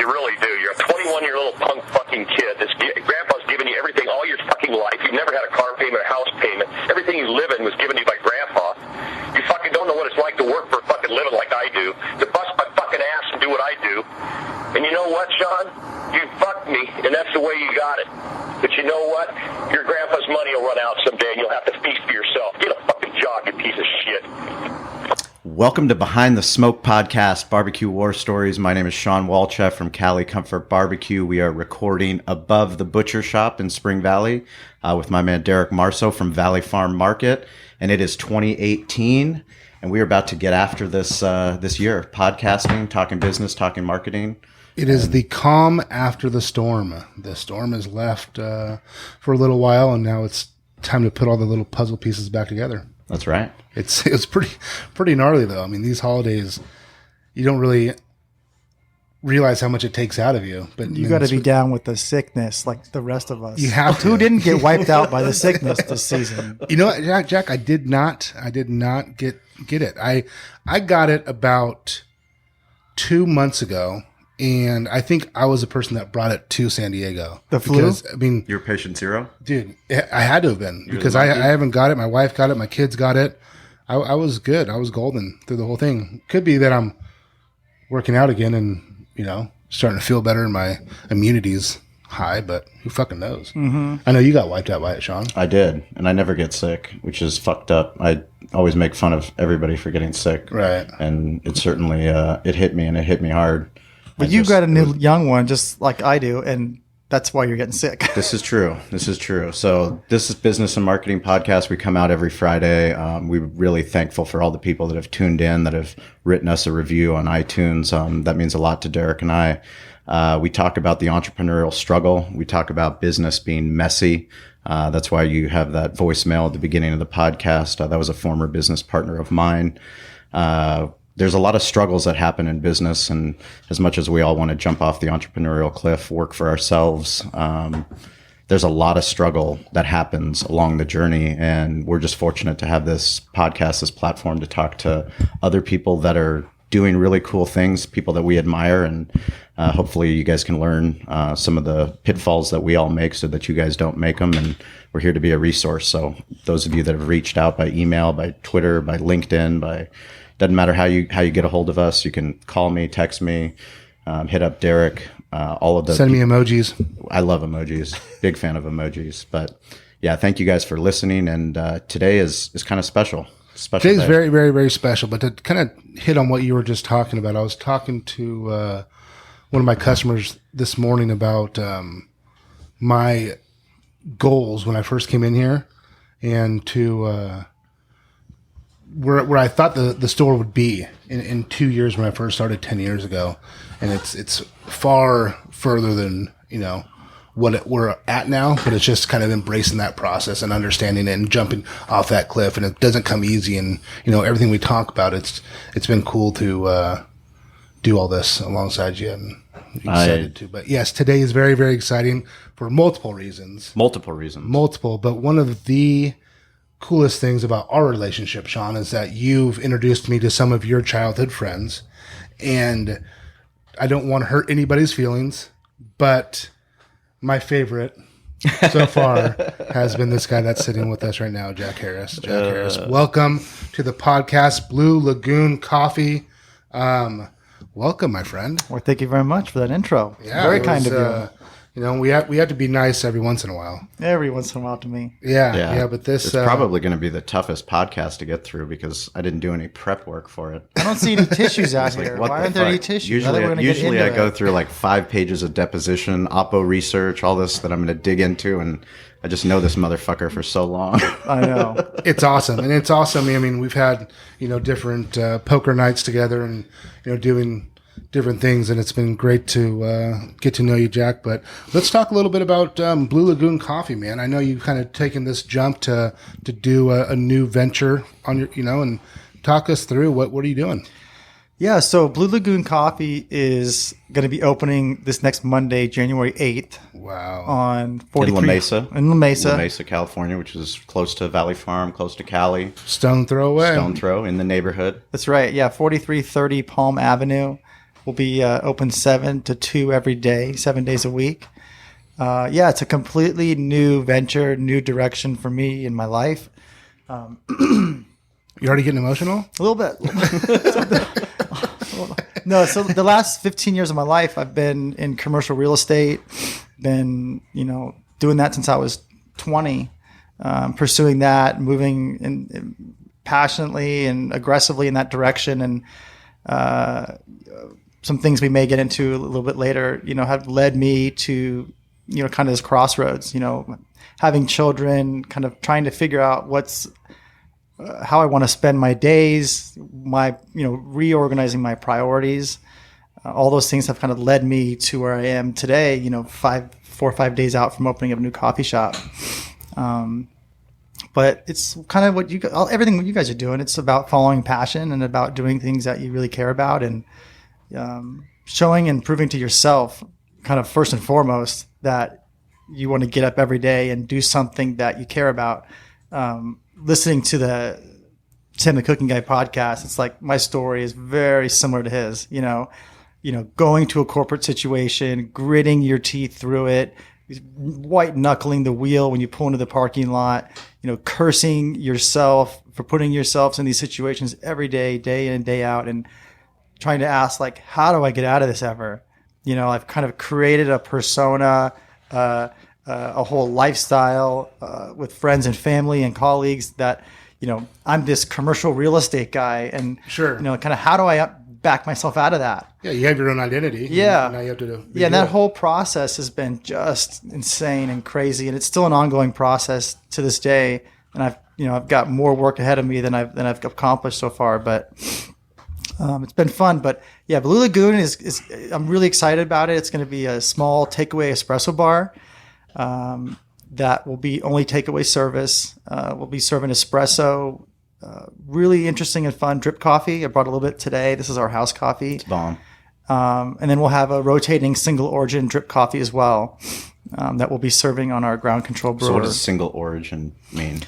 really do. You're a 21-year-old punk fucking kid. Grandpa's given you everything all your fucking life. You've never had a car payment, a house payment. Everything you live in was given to you by Grandpa. You fucking don't know what it's like to work for a fucking living like I do, to bust my fucking ass and do what I do. And you know what, Sean? You fucked me, and that's the way you got it. But you know what? Your grandpa's money will run out someday, and you'll have to feast for yourself. Get a fucking job, you piece of shit. Welcome to Behind the Smoke Podcast, Barbecue War Stories. My name is Sean Walchef from Cali Comfort Barbecue. We are recording above the butcher shop in Spring Valley with my man Derek Marceau from Valley Farm Market. And it is 2018, and we are about to get after this year. Podcasting, talking business, talking marketing. It is the calm after the storm. The storm has left for a little while, and now it's time to put all the little puzzle pieces back together. That's right. It's pretty gnarly, though. I mean, these holidays, you don't really realize how much it takes out of you. But you got to be down with the sickness like the rest of us. You have to. Who didn't get wiped out by the sickness this season? You know what, Jack? I did not get it. I got it about 2 months ago. And I think I was the person that brought it to San Diego. The flu? Because, I mean, You're patient zero? dude, I had to have been because I haven't got it. My wife got it. My kids got it. I was good. I was golden through the whole thing. Could be that I'm working out again and, starting to feel better and my immunity's high, but who fucking knows? Mm-hmm. I know you got wiped out by it, Sean. I did, and I never get sick, which is fucked up. I always make fun of everybody for getting sick. Right. And it certainly, it hit me, and it hit me hard. But you got a new young one just like I do, and that's why you're getting sick. This is true. So this is Business and Marketing Podcast. We come out every Friday. We're really thankful for all the people that have tuned in, that have written us a review on iTunes. That means a lot to Derek and I. We talk about the entrepreneurial struggle. We talk about business being messy. That's why you have that voicemail at the beginning of the podcast. That was a former business partner of mine. There's a lot of struggles that happen in business, and as much as we all want to jump off the entrepreneurial cliff, work for ourselves, there's a lot of struggle that happens along the journey, and we're just fortunate to have this podcast, this platform to talk to other people that are doing really cool things, people that we admire, and hopefully you guys can learn some of the pitfalls that we all make so that you guys don't make them, and we're here to be a resource. So those of you that have reached out by email, by Twitter, by LinkedIn, doesn't matter how you get a hold of us. You can call me, text me, hit up Derek. All of those. Send me emojis. I love emojis. Big fan of emojis. But yeah, thank you guys for listening. And today is kind of special. Today is very, very, very special. But to kind of hit on what you were just talking about, I was talking to one of my customers this morning about my goals when I first came in here, and to where I thought the store would be in 2 years when I first started 10 years ago. And it's far further than, what we're at now, but it's just kind of embracing that process and understanding it and jumping off that cliff. And it doesn't come easy. And, everything we talk about, it's been cool to do all this alongside you, and excited to. But yes, today is very, very exciting for multiple reasons. But one of the coolest things about our relationship, Sean, is that you've introduced me to some of your childhood friends, and I don't want to hurt anybody's feelings, but my favorite so far has been this guy that's sitting with us right now, Jack Harris. Harris, welcome to the podcast, Blue Lagoon Coffee. Welcome, my friend. Well, thank you very much for that intro. Yeah, very kind of you. We have to be nice every once in a while. Every once in a while to me. Yeah. But this is probably going to be the toughest podcast to get through because I didn't do any prep work for it. I don't see any tissues out here. Like, why aren't there any tissues? Usually I go through like 5 pages of deposition, Oppo research, all this that I'm going to dig into, and I just know this motherfucker for so long. I know. It's awesome. And it's awesome. I mean, we've had, different poker nights together and, doing different things, and it's been great to get to know you, Jack. But let's talk a little bit about Blue Lagoon Coffee, man. I know you've kind of taken this jump to do a new venture on your, and talk us through what are you doing? Yeah, so Blue Lagoon Coffee is going to be opening this next Monday, January 8th. Wow. On 43. In La Mesa. In La Mesa. La Mesa, California, which is close to Valley Farm, close to Cali. Stone throw away. Stone throw in the neighborhood. That's right. Yeah, 4330 Palm Avenue. We'll be open 7 to 2 every day, 7 days a week. It's a completely new venture, new direction for me in my life. You already getting emotional? A little bit. No, so the last 15 years of my life, I've been in commercial real estate, been, doing that since I was 20, pursuing that, moving in passionately and aggressively in that direction. And some things we may get into a little bit later, have led me to, kind of this crossroads, having children, kind of trying to figure out how I want to spend my days, reorganizing my priorities. All those things have kind of led me to where I am today, 4 or 5 days out from opening up a new coffee shop. But it's kind of everything what you guys are doing. It's about following passion and about doing things that you really care about, and showing and proving to yourself, kind of first and foremost, that you want to get up every day and do something that you care about. Listening to the Tim the Cooking Guy podcast, it's like my story is very similar to his. Going to a corporate situation, gritting your teeth through it, white knuckling the wheel when you pull into the parking lot, cursing yourself for putting yourselves in these situations every day, day in and day out, and trying to ask, like, how do I get out of this ever? I've kind of created a persona, a whole lifestyle with friends and family and colleagues that, I'm this commercial real estate guy, and sure, kind of how do I back myself out of that? Yeah, you have your own identity. Yeah, now you have to and that whole process has been just insane and crazy, and it's still an ongoing process to this day. And I've got more work ahead of me than I've accomplished so far, but. It's been fun, but yeah, Blue Lagoon is I'm really excited about it. It's going to be a small takeaway espresso bar that will be only takeaway service. We'll be serving espresso, really interesting and fun drip coffee. I brought a little bit today. This is our house coffee. It's bomb. And then we'll have a rotating single origin drip coffee as well that we'll be serving on our ground control brewer. So what does single origin mean?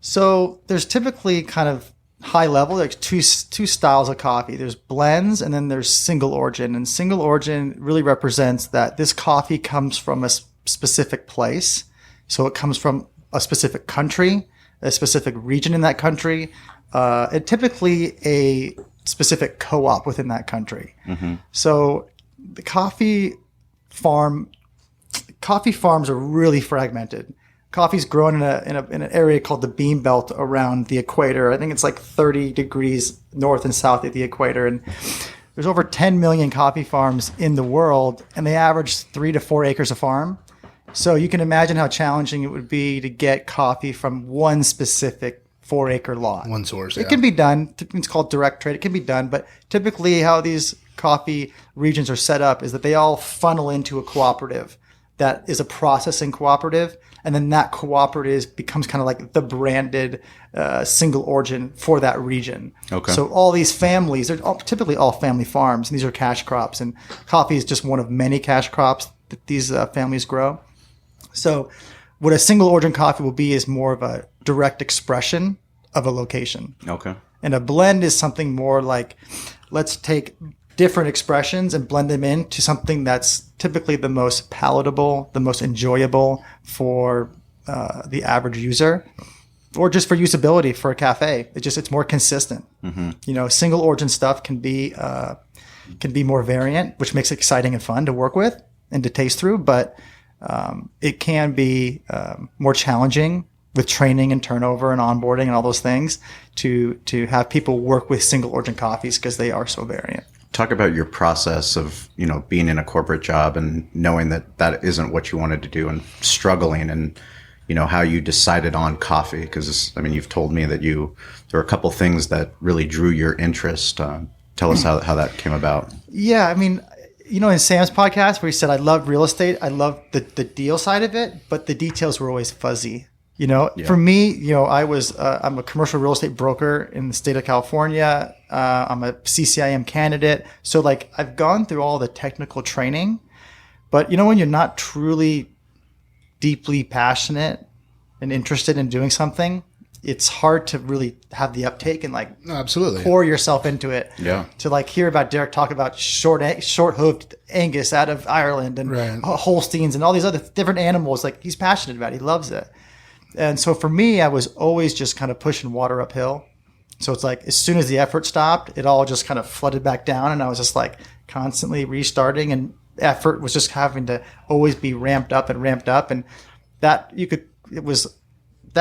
So there's typically kind of high level, like two styles of coffee. There's blends, and then there's single origin. And single origin really represents that this coffee comes from a specific place. So it comes from a specific country, a specific region in that country, and typically a specific co-op within that country. Mm-hmm. So the coffee farms are really fragmented. Coffee's grown in an area called the Bean Belt around the equator. I think it's like 30 degrees north and south of the equator. And there's over 10 million coffee farms in the world, and they average 3 to 4 acres a farm. So you can imagine how challenging it would be to get coffee from one specific 4-acre lot. One source, It can be done. It's called direct trade. It can be done. But typically how these coffee regions are set up is that they all funnel into a cooperative that is a processing cooperative. And then that cooperative becomes kind of like the branded single origin for that region. Okay. So all these families, they're typically all family farms, and these are cash crops. And coffee is just one of many cash crops that these families grow. So what a single origin coffee will be is more of a direct expression of a location. Okay. And a blend is something more like, let's take different expressions and blend them into something that's typically the most palatable, the most enjoyable for the average user, or just for usability for a cafe. It's more consistent. Mm-hmm. Single origin stuff can be more variant, which makes it exciting and fun to work with and to taste through, but it can be more challenging with training and turnover and onboarding and all those things to have people work with single origin coffees because they are so variant. Talk about your process of, being in a corporate job and knowing that isn't what you wanted to do and struggling, and, how you decided on coffee. Because, you've told me that there were a couple things that really drew your interest. Tell us how that came about. Yeah. in Sam's podcast where he said, I love real estate. I love the deal side of it, but the details were always fuzzy. For me, I'm a commercial real estate broker in the state of California. I'm a CCIM candidate. So I've gone through all the technical training, but when you're not truly deeply passionate and interested in doing something, it's hard to really have the uptake and like absolutely pour yourself into it. Yeah. To like hear about Derek talk about short-hoofed Angus out of Ireland and Holsteins and all these other different animals. Like he's passionate about it. He loves it. And so for me, I was always just kind of pushing water uphill. So it's like as soon as the effort stopped, it all just kind of flooded back down. And I was just like constantly restarting, and effort was just having to always be ramped up. And that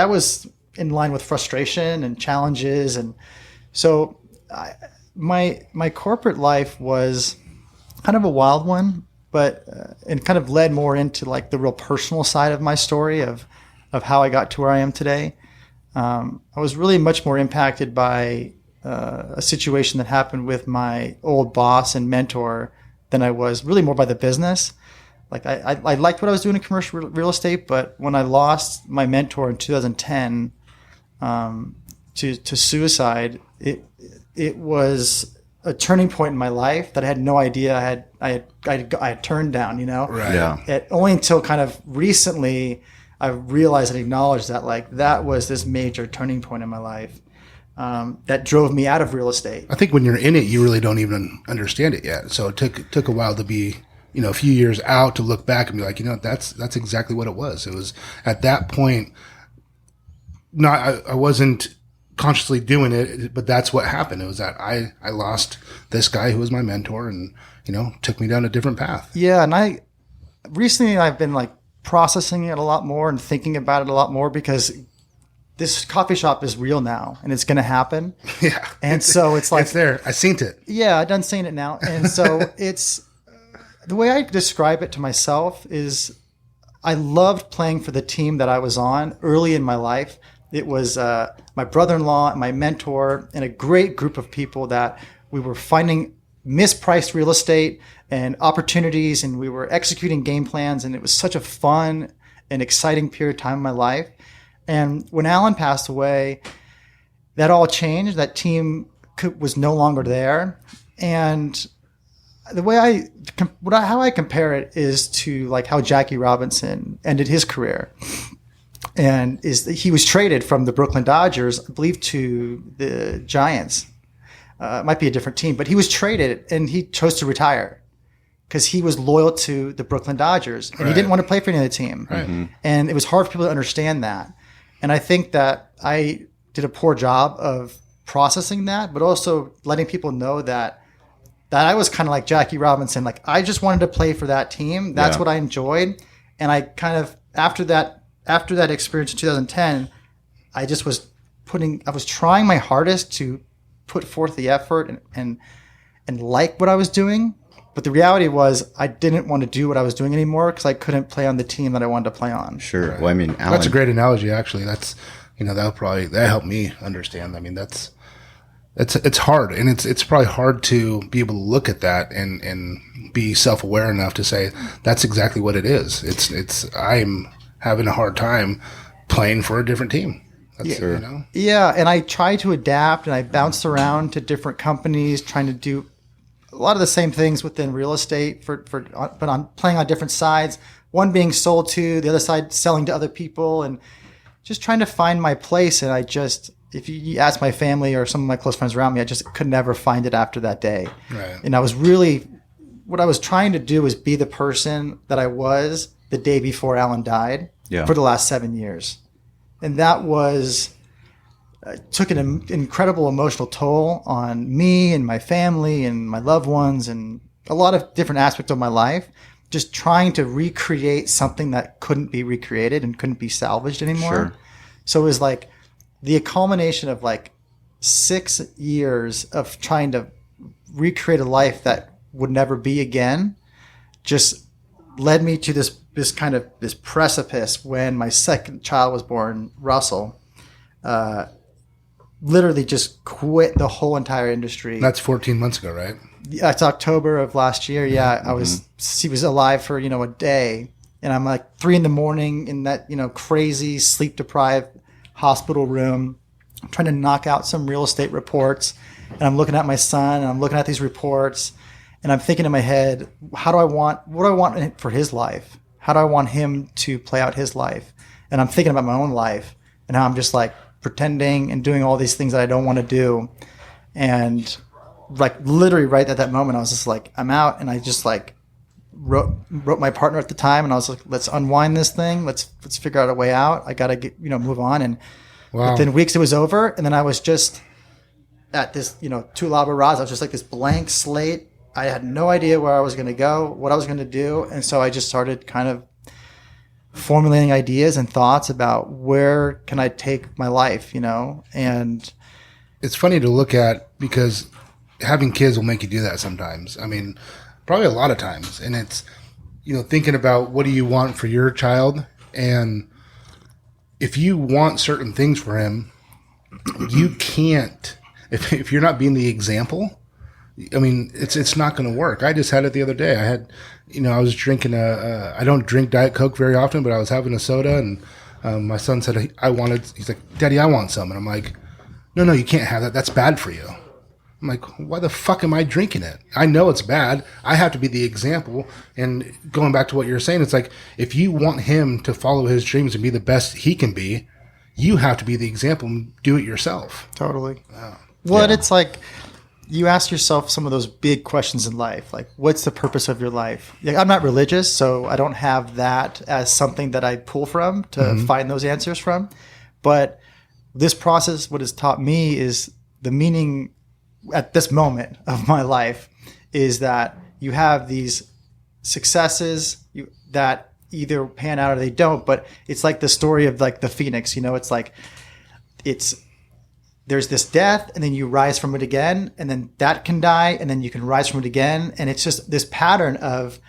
was in line with frustration and challenges. And so my corporate life was kind of a wild one, but and kind of led more into like the real personal side of my story of how I got to where I am today. I was really much more impacted by a situation that happened with my old boss and mentor than I was really more by the business. Like I liked what I was doing in commercial real estate, but when I lost my mentor in 2010 to suicide, it was a turning point in my life that I had no idea I had turned down. You know, right? Yeah. Only until kind of recently I realized and acknowledged that like that was this major turning point in my life that drove me out of real estate. I think when you're in it, you really don't even understand it yet. So it took a while to be, a few years out to look back and be like, that's exactly what it was. It was at that point, I wasn't consciously doing it, but that's what happened. It was that I lost this guy who was my mentor and, took me down a different path. Yeah. And recently I've been like processing it a lot more and thinking about it a lot more because this coffee shop is real now and it's going to happen. Yeah. And so it's like, it's there. I seen it. Yeah. I've done seeing it now. And so it's the way I describe it to myself is I loved playing for the team that I was on early in my life. It was my brother-in-law, my mentor, and a great group of people that we were finding mispriced real estate and opportunities, and we were executing game plans, and it was such a fun and exciting period of time in my life. And when Alan passed away, that all changed. That team was no longer there. And the way how I compare it is to like how Jackie Robinson ended his career. And he was traded from the Brooklyn Dodgers, I believe, to the Giants. It might be a different team, but he was traded and he chose to retire because he was loyal to the Brooklyn Dodgers and he didn't want to play for any other team. Right. Mm-hmm. And it was hard for people to understand that. And I think that I did a poor job of processing that, but also letting people know that I was kind of like Jackie Robinson. Like I just wanted to play for that team. That's what I enjoyed. And I kind of, after that experience in 2010, I just was trying my hardest to put forth the effort and like what I was doing. But the reality was I didn't want to do what I was doing anymore because I couldn't play on the team that I wanted to play on. Sure. Right. Well, I mean, Alan, that's a great analogy, actually. That's, that helped me understand. I mean, it's hard, and it's probably hard to be able to look at that and be self-aware enough to say that's exactly what it is. I'm having a hard time playing for a different team. That's, sure. Yeah, and I tried to adapt, and I bounced around to different companies, trying to do a lot of the same things within real estate, but I'm playing on different sides. One being sold to, the other side selling to other people, and just trying to find my place. And if you ask my family or some of my close friends around me, I just could never find it after that day. Right. And what I was trying to do was be the person that I was the day before Alan died for the last 7 years. And that took an incredible emotional toll on me and my family and my loved ones and a lot of different aspects of my life, just trying to recreate something that couldn't be recreated and couldn't be salvaged anymore. Sure. So it was like the culmination of like 6 years of trying to recreate a life that would never be again, just led me to this precipice when my second child was born, Russell. Literally just quit the whole entire industry. That's 14 months ago, right? It's October of last year. Yeah, he was alive for, a day. And I'm like 3 a.m. in that, crazy sleep deprived hospital room, trying to knock out some real estate reports. And I'm looking at my son and I'm looking at these reports and I'm thinking in my head, what do I want for his life? How do I want him to play out his life? And I'm thinking about my own life and how I'm just like, pretending and doing all these things that I don't want to do. And like literally right at that moment, I was just like, I'm out. And I just like wrote my partner at the time, and I was like, let's unwind this thing. Let's figure out a way out. I got to move on. And within weeks it was over. And then I was just at this, tu labor ras. I was just like this blank slate. I had no idea where I was going to go, what I was going to do. And so I just started kind of formulating ideas and thoughts about where can I take my life, and it's funny to look at because having kids will make you do that sometimes. I mean, probably a lot of times. And it's, thinking about what do you want for your child? And if you want certain things for him, you can't, if you're not being the example, I mean, it's not going to work. I just had it the other day. I had, I was drinking I don't drink Diet Coke very often, but I was having a soda, and my son said, he's like, Daddy, I want some. And I'm like, no, you can't have that. That's bad for you. I'm like, why the fuck am I drinking it? I know it's bad. I have to be the example. And going back to what you're saying, it's like, if you want him to follow his dreams and be the best he can be, you have to be the example and do it yourself. Totally. Well, it's like, you ask yourself some of those big questions in life, like what's the purpose of your life? Like, I'm not religious, so I don't have that as something that I pull from to find those answers from. But this process, what has taught me is the meaning at this moment of my life is that you have these successes that either pan out or they don't. But it's like the story of like the phoenix, it's like there's this death, and then you rise from it again, and then that can die, and then you can rise from it again. And it's just this pattern of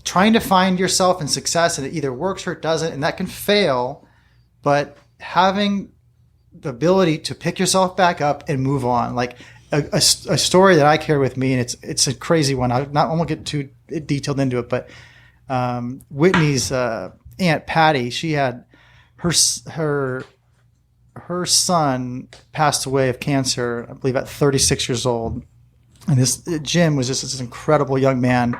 trying to find yourself in success, and it either works or it doesn't, and that can fail. But having the ability to pick yourself back up and move on, like a story that I carry with me, and it's a crazy one. I won't get too detailed into it, but Whitney's Aunt Patty, she had her son passed away of cancer, I believe, at 36 years old. And this Jim was just this incredible young man.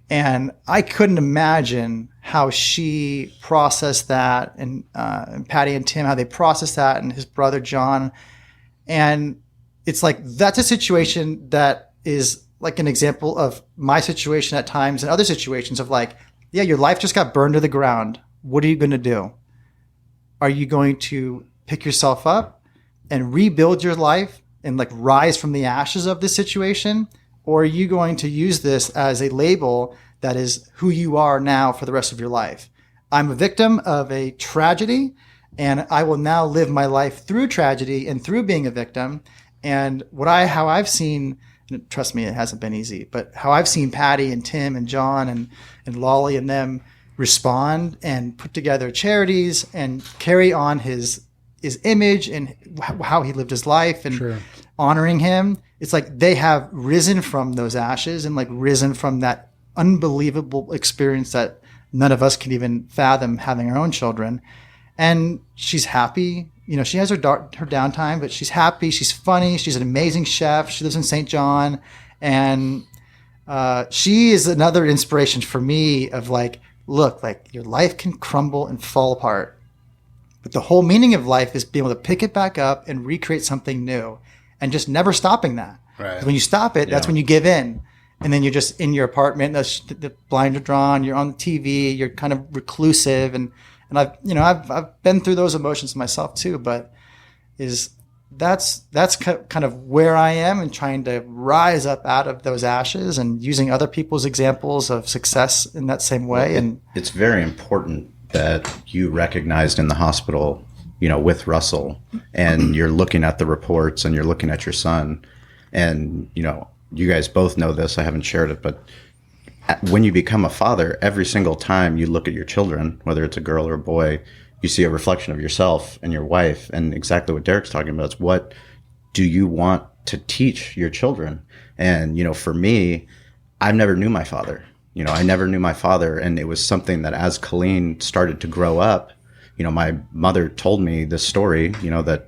And I couldn't imagine how she processed that, and Patty and Tim, how they processed that, and his brother John. And it's like, that's a situation that is like an example of my situation at times and other situations of like, yeah, your life just got burned to the ground. What are you going to do? Are you going to pick yourself up and rebuild your life and like rise from the ashes of this situation? Or are you going to use this as a label that is who you are now for the rest of your life? I'm a victim of a tragedy, and I will now live my life through tragedy and through being a victim. And how I've seen, trust me, it hasn't been easy, but how I've seen Patty and Tim and John and Lolly and them respond and put together charities and carry on his image and how he lived his life and honoring him. It's like they have risen from those ashes and like risen from that unbelievable experience that none of us can even fathom having our own children. And she's happy. She has her downtime, but she's happy. She's funny. She's an amazing chef. She lives in St. John. And she is another inspiration for me of like, look, like your life can crumble and fall apart. But the whole meaning of life is being able to pick it back up and recreate something new, and just never stopping that. Right. When you stop it, that's when you give in. And then you're just in your apartment, the blinds are drawn, you're on the TV, you're kind of reclusive. And I've been through those emotions myself too, but that's kind of where I am, and trying to rise up out of those ashes and using other people's examples of success in that same way. And it's very important that you recognized in the hospital, with Russell, and you're looking at the reports and you're looking at your son, and, you guys both know this, I haven't shared it, but when you become a father, every single time you look at your children, whether it's a girl or a boy, you see a reflection of yourself and your wife. And exactly what Derek's talking about is, what do you want to teach your children? And, for me, I never knew my father. I never knew my father. And it was something that as Colleen started to grow up, my mother told me this story, that,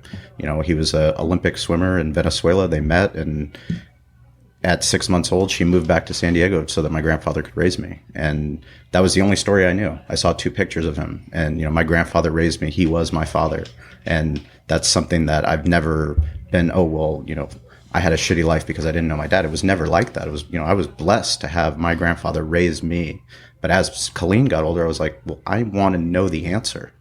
he was an Olympic swimmer in Venezuela. They met, and at 6 months old, she moved back to San Diego so that my grandfather could raise me. And that was the only story I knew. I saw 2 pictures of him, and, my grandfather raised me. He was my father. And that's something that I've never been, I had a shitty life because I didn't know my dad. It was never like that. It was, I was blessed to have my grandfather raise me. But as Colleen got older, I was like, well, I want to know the answer.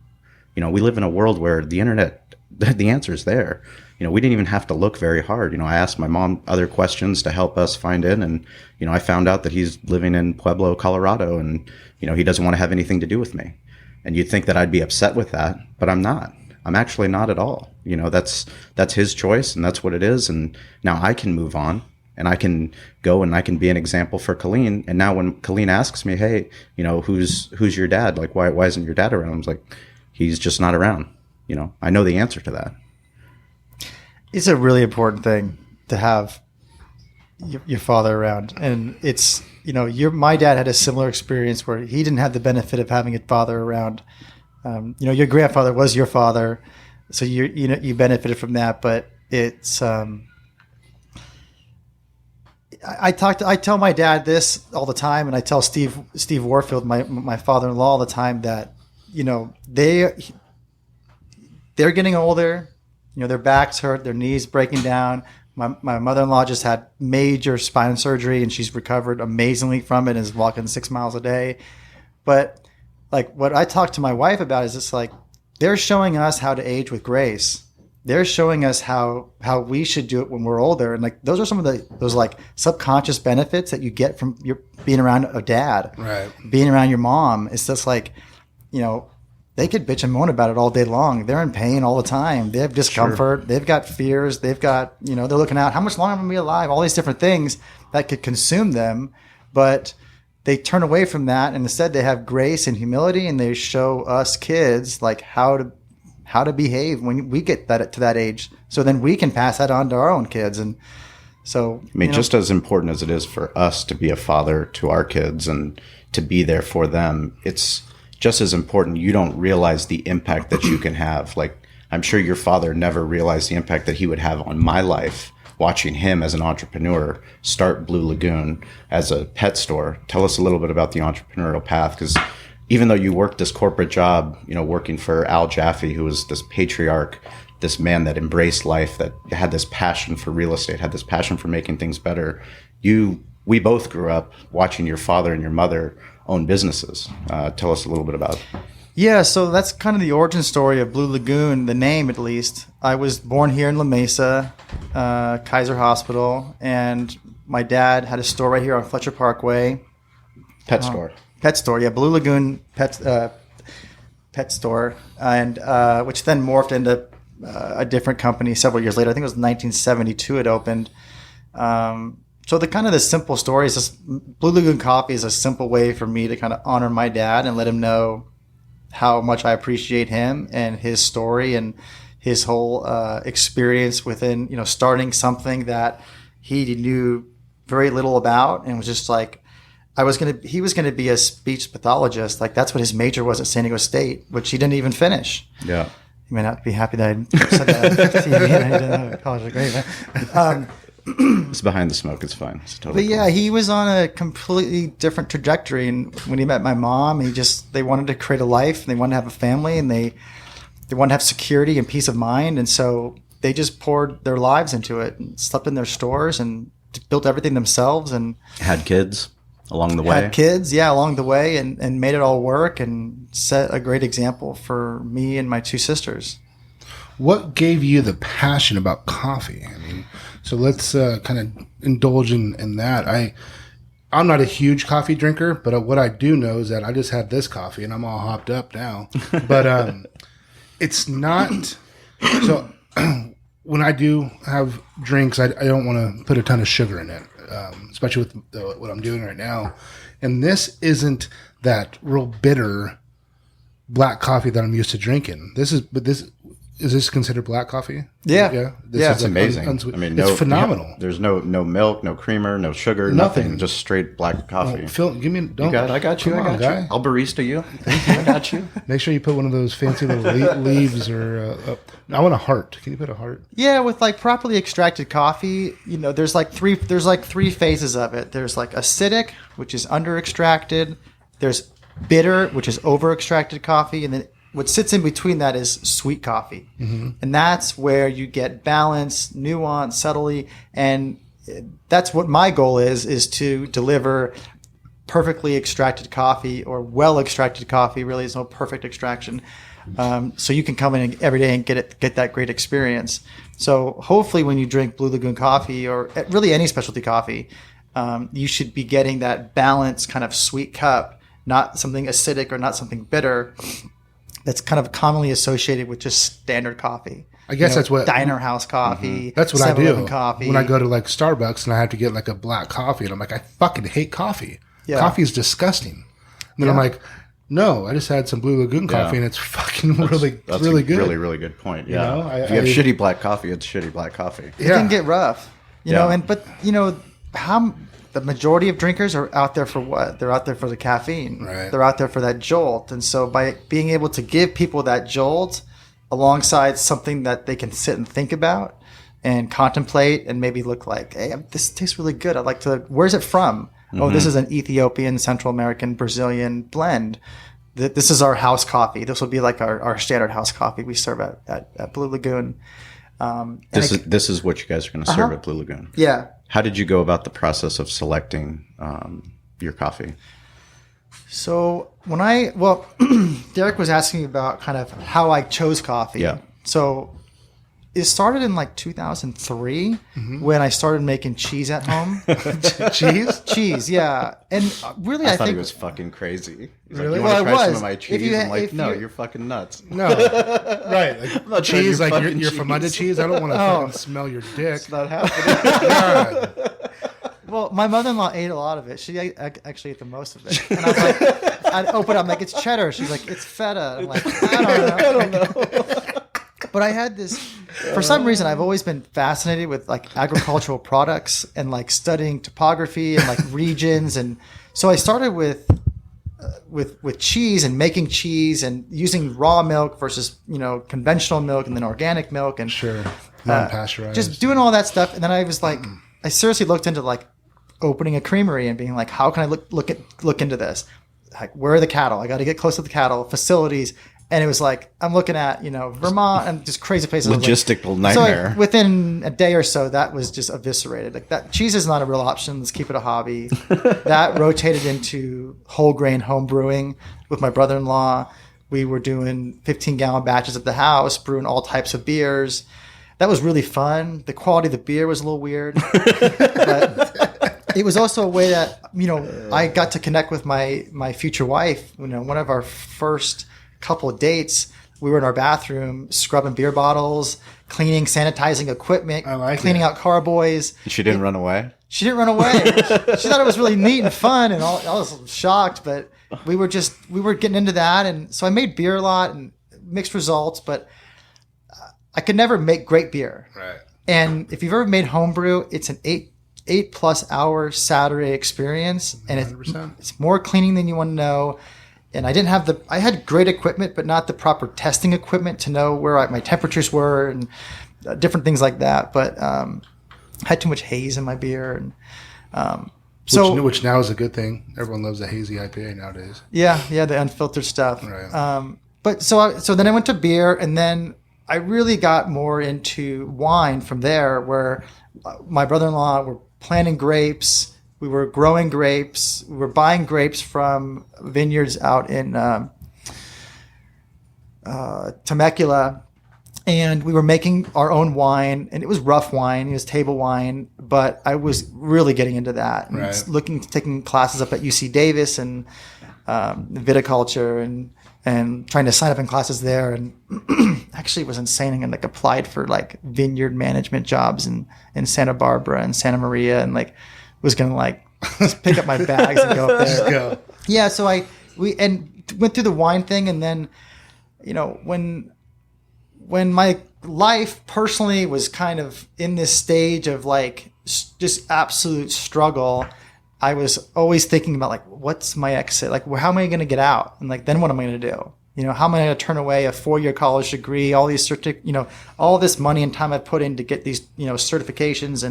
We live in a world where the internet, the answer is there. We didn't even have to look very hard. I asked my mom other questions to help us find it. And, I found out that he's living in Pueblo, Colorado, and, he doesn't want to have anything to do with me. And you'd think that I'd be upset with that, but I'm not. I'm actually not at all. That's his choice, and that's what it is. And now I can move on, and I can go and I can be an example for Colleen. And now when Colleen asks me, hey, who's your dad? Like, why isn't your dad around? I'm like, he's just not around. I know the answer to that. It's a really important thing to have your father around. And it's, my dad had a similar experience where he didn't have the benefit of having a father around. Your grandfather was your father, so you benefited from that. But it's, I tell my dad this all the time, and I tell Steve Warfield, my father-in-law, all the time that, they're getting older. Their backs hurt, their knees breaking down. My mother-in-law just had major spine surgery, and she's recovered amazingly from it and is walking 6 miles a day. But like what I talk to my wife about is it's like they're showing us how to age with grace. They're showing us how we should do it when we're older. And like those are some of those like subconscious benefits that you get from your being around a dad, right? Being around your mom. It's just like, they could bitch and moan about it all day long. They're in pain all the time. They have discomfort. Sure. They've got fears. They've got, they're looking out, how much longer am I going to be alive? All these different things that could consume them. But they turn away from that, and instead they have grace and humility, and they show us kids like how to behave when we get to that age. So then we can pass that on to our own kids. And so, just as important as it is for us to be a father to our kids and to be there for them, it's just as important. You don't realize the impact that you can have. Like, I'm sure your father never realized the impact that he would have on my life, watching him as an entrepreneur start Blue Lagoon as a pet store. Tell us a little bit about the entrepreneurial path, because even though you worked this corporate job, working for Al Jaffe, who was this patriarch, this man that embraced life, that had this passion for real estate, had this passion for making things better. We both grew up watching your father and your mother own businesses. Tell us a little bit about it. Yeah, so that's kind of the origin story of Blue Lagoon, the name at least. I was born here in La Mesa, Kaiser Hospital, and my dad had a store right here on Fletcher Parkway. Pet store. Pet store, yeah, Blue Lagoon pet store, and which then morphed into a different company several years later. I think it was 1972 it opened. So the simple story is just Blue Lagoon Coffee is a simple way for me to kind of honor my dad and let him know how much I appreciate him and his story and his whole experience within, starting something that he knew very little about, and was just like, he was gonna be a speech pathologist. Like that's what his major was at San Diego State, which he didn't even finish. Yeah. You may not be happy that I said that at 15 and I didn't know college was great, man. It's behind the smoke. It's fine. It's totally But yeah, cool. he was on a completely different trajectory. And when he met my mom, they wanted to create a life, and they wanted to have a family, and they wanted to have security and peace of mind. And so they just poured their lives into it and slept in their stores and built everything themselves and had kids along the way. Had kids, yeah, along the way, and made it all work and set a great example for me and my 2 sisters. What gave you the passion about coffee? So let's kind of indulge in that. I'm not a huge coffee drinker, but what I do know is that I just had this coffee and I'm all hopped up now. But it's not so. When I do have drinks, I don't want to put a ton of sugar in it, especially with what I'm doing right now. And this isn't that real bitter black coffee that I'm used to drinking. is this considered black coffee? Yeah. This It's amazing. I mean, it's phenomenal. There's no milk, no creamer, no sugar, nothing. Just straight black coffee. Well, Phil, give me. Don't. I got you. Guy. I'll barista you. I got you. Make sure you put one of those fancy little leaves or. I want a heart. Can you put a heart? Yeah, with like properly extracted coffee, there's like three phases of it. There's like acidic, which is under extracted. There's bitter, which is over extracted coffee, and then what sits in between that is sweet coffee. Mm-hmm. And that's where you get balance, nuance, subtlety. And that's what my goal is to deliver perfectly extracted coffee or well extracted coffee. Really, there's no perfect extraction. So you can come in every day and get that great experience. So hopefully when you drink Blue Lagoon coffee or really any specialty coffee, you should be getting that balanced kind of sweet cup, not something acidic or not something bitter. That's kind of commonly associated with just standard coffee. I guess that's what diner house coffee. That's what I do. Coffee. When I go to like Starbucks and I have to get like a black coffee, and I'm like, I fucking hate coffee. Yeah. Coffee is disgusting. And then I'm like, no, I just had some Blue Lagoon coffee and it's fucking really good. Really, really good point. Yeah. If you have shitty black coffee, it's shitty black coffee. It can get rough, you know. But how the majority of drinkers are out there for what? They're out there for the caffeine. Right. They're out there for that jolt. And so by being able to give people that jolt alongside something that they can sit and think about and contemplate and maybe look like, hey, this tastes really good. I'd like to, where's it from? Mm-hmm. Oh, this is an Ethiopian, Central American, Brazilian blend. This is our house coffee. This will be like our standard house coffee we serve at Blue Lagoon. This is what you guys are going to serve at Blue Lagoon. Yeah. How did you go about the process of selecting your coffee? So Derek was asking me about kind of how I chose coffee. Yeah. So it started in like 2003 when I started making cheese at home. Cheese, yeah. And really, I think it was fucking crazy. He's really? Like, you want to try some was. of my cheese? I'm like, no, you're fucking nuts. No, right? Like cheese, like you're fermented cheese. I don't want to fucking smell your dick. It's not happening. Well, my mother-in-law ate a lot of it. She actually ate the most of it. And I was like, I'd open it. I'm like, it's cheddar. She's like, it's feta. I'm like, I don't know. But I had this, for some reason, I've always been fascinated with like agricultural products and like studying topography and like regions. And so I started with cheese and making cheese and using raw milk versus, conventional milk and then organic milk and non-pasteurized. Just doing all that stuff. And then I was like, I seriously looked into like opening a creamery and being like, how can I look into this? Like, where are the cattle? I got to get close to the cattle facilities. And it was like, I'm looking at, Vermont and just crazy places. Logistical nightmare. So within a day or so, that was just eviscerated. Like that cheese is not a real option. Let's keep it a hobby. That rotated into whole grain home brewing with my brother-in-law. We were doing 15-gallon batches at the house, brewing all types of beers. That was really fun. The quality of the beer was a little weird. But it was also a way that, I got to connect with my future wife. One of our first couple of dates, we were in our bathroom scrubbing beer bottles, cleaning, sanitizing equipment, cleaning out carboys. She didn't run away? She didn't run away. She thought it was really neat and fun, and I was shocked, but we were getting into that. And so I made beer a lot and mixed results, but I could never make great beer. Right. And if you've ever made homebrew, it's an 8+ hour Saturday experience, and it's more cleaning than you want to know. And I didn't have I had great equipment, but not the proper testing equipment to know where my temperatures were and different things like that. But I had too much haze in my beer, and which now is a good thing. Everyone loves a hazy IPA nowadays. Yeah, the unfiltered stuff. Right. But so then I went to beer, and then I really got more into wine from there, where my brother-in-law were planting grapes. We were growing grapes. We were buying grapes from vineyards out in Temecula, and we were making our own wine. And it was rough wine. It was table wine, but I was really getting into that. And taking classes up at UC Davis and viticulture and trying to sign up in classes there. And actually it was insane. And like applied for like vineyard management jobs in Santa Barbara and Santa Maria, and like was going to like just pick up my bags and go up there. Just go. Yeah. So we went through the wine thing. And then, when when my life personally was kind of in this stage of like just absolute struggle, I was always thinking about like, what's my exit? Like, how am I going to get out? And like, then what am I going to do? You know, how am I going to turn away a 4-year college degree, all these all this money and time I put in to get these, certifications.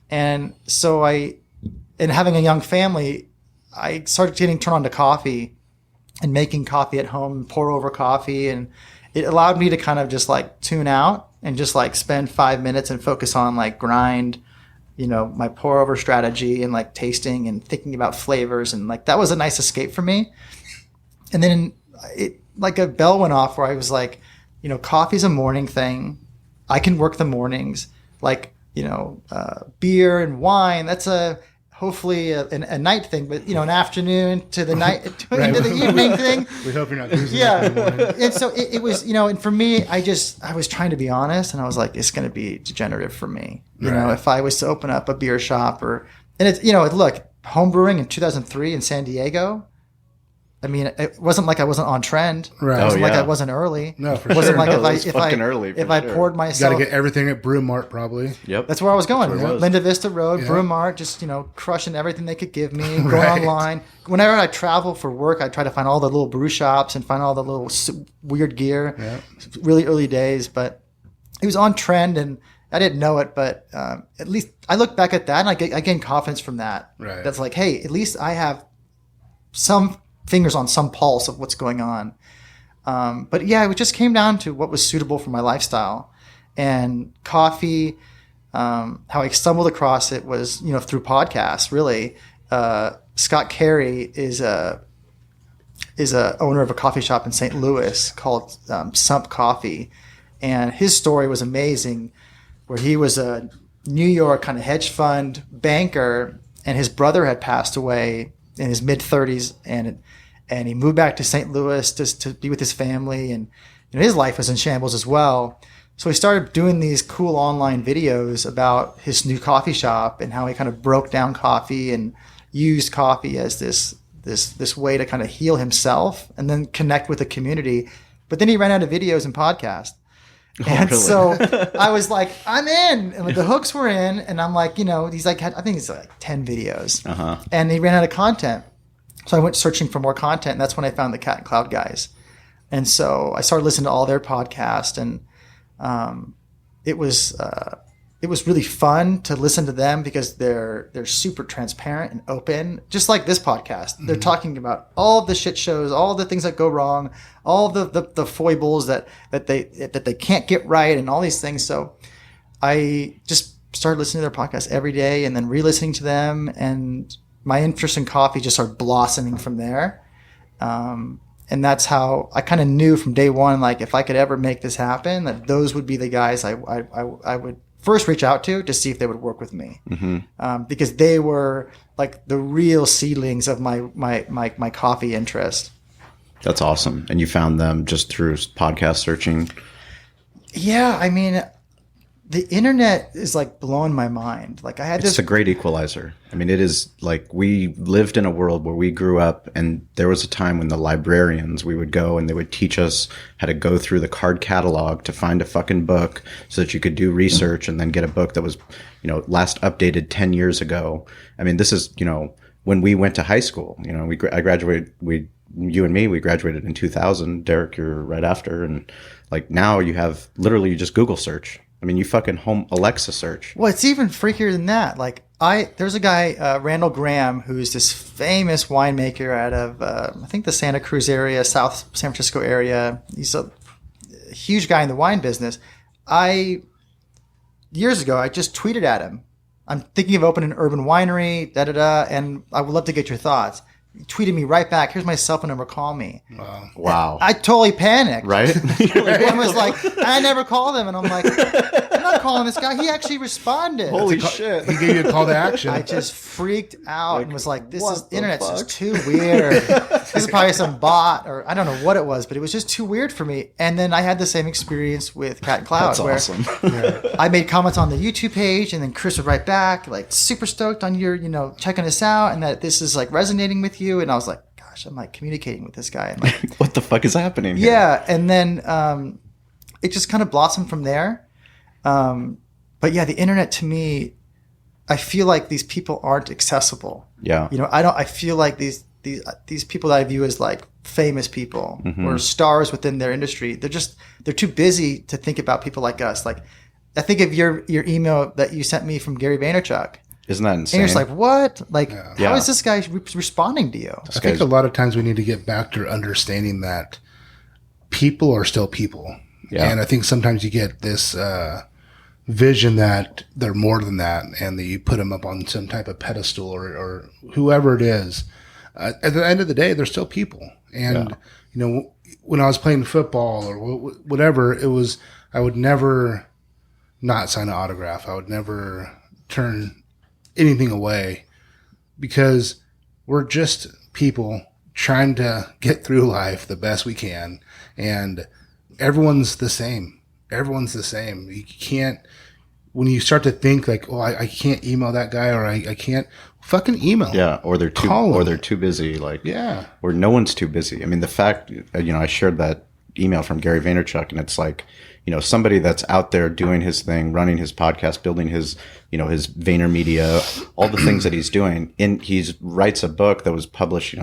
And so and having a young family, I started getting turned on to coffee and making coffee at home, pour over coffee. And it allowed me to kind of just like tune out and just like spend 5 minutes and focus on like grind, my pour over strategy and like tasting and thinking about flavors. And like, that was a nice escape for me. And then it like a bell went off where I was like, coffee's a morning thing. I can work the mornings, like, beer and wine. That's hopefully a night thing, but an afternoon to the night into the evening thing. We hope you're not losing that. And so it was, and for me, I was trying to be honest, and I was like, it's going to be degenerative for me. If I was to open up a beer shop and it's, look, home brewing in 2003 in San Diego. I mean, it wasn't like I wasn't on trend. Right. It wasn't like I wasn't early. No, for it wasn't sure. like if I poured myself. Got to get everything at Brew Mart, probably. Yep. That's where I was going. Was. Linda Vista Road, Brew Mart, just crushing everything they could give me. Going online. Whenever I travel for work, I try to find all the little brew shops and find all the little weird gear. Yeah. Really early days, but it was on trend, and I didn't know it. But at least I look back at that, and I gained confidence from that. Right. That's like, hey, at least I have some fingers on some pulse of what's going on. But yeah, it just came down to what was suitable for my lifestyle. And coffee, how I stumbled across it was, through podcasts, really. Scott Carey is a owner of a coffee shop in St. Louis called Sump Coffee. And his story was amazing, where he was a New York kind of hedge fund banker, and his brother had passed away in his mid-30s, and he moved back to St. Louis to be with his family, and his life was in shambles as well. So he started doing these cool online videos about his new coffee shop and how he kind of broke down coffee and used coffee as this way to kind of heal himself and then connect with the community. But then he ran out of videos and podcasts. And really? So I was like, I'm in. And the hooks were in. And I'm like, he's like, I think it's like 10 videos. And he ran out of content. So I went searching for more content. And that's when I found the Cat and Cloud guys. And so I started listening to all their podcasts. And it was really fun to listen to them because they're super transparent and open, just like this podcast. Mm-hmm. They're talking about all of the shit shows, all the things that go wrong, all the foibles that they can't get right, and all these things. So I just started listening to their podcast every day, and then re-listening to them, and my interest in coffee just started blossoming from there. And that's how I kind of knew from day one, like if I could ever make this happen, that those would be the guys I would first reach out to see if they would work with me. Mm-hmm. Because they were like the real seedlings of my coffee interest. That's awesome. And you found them just through podcast searching? Yeah. I mean, the internet is like blowing my mind. Like It's a great equalizer. I mean, it is like we lived in a world where we grew up, and there was a time when the librarians, we would go and they would teach us how to go through the card catalog to find a fucking book so that you could do research and then get a book that was, last updated 10 years ago. I mean, this is, when we went to high school, I graduated, you and me, we graduated in 2000. Derek, you're right after. And like now you have literally you just Google search. I mean, you fucking home Alexa search. Well, it's even freakier than that. Like there's a guy, Randall Graham, who's this famous winemaker out of, I think the Santa Cruz area, South San Francisco area. He's a huge guy in the wine business. Years ago, I just tweeted at him. I'm thinking of opening an urban winery, and I would love to get your thoughts. He tweeted me right back, here's my cell phone number, call me. Wow. I totally panicked. Right? I was like, I never called him. And I'm like, I'm not calling this guy. He actually responded. Holy shit. He gave you a call to action. I just freaked out and was like, internet's just too weird. This is probably some bot, or I don't know what it was, but it was just too weird for me. And then I had the same experience with Cat and Cloud. That's awesome. I made comments on the YouTube page, and then Chris would write back, like, super stoked on your, checking us out, and that this is like resonating with you. And I was like, gosh, I'm like communicating with this guy. And like, what the fuck is happening here? Yeah. And then it just kind of blossomed from there. But yeah, the internet to me, I feel like these people aren't accessible. Yeah. I feel like these people that I view as like famous people or stars within their industry, they're too busy to think about people like us. Like, I think of your email that you sent me from Gary Vaynerchuk. Isn't that insane? And you're just like, what? Like, how is this guy responding to you? I think a lot of times we need to get back to understanding that people are still people. Yeah. And I think sometimes you get this vision that they're more than that, and that you put them up on some type of pedestal or whoever it is. At the end of the day, they're still people. And, when I was playing football or whatever, I would never not sign an autograph. I would never turn anything away, because we're just people trying to get through life the best we can. And everyone's the same. You can't, when you start to think like, oh, I can't email that guy, or I can't, fucking email. Yeah. Or they're too busy. Like, yeah. Or no one's too busy. I mean, the fact, I shared that email from Gary Vaynerchuk, and it's like, somebody that's out there doing his thing, running his podcast, building his, his VaynerMedia, all the things that he's doing. He writes a book that was published,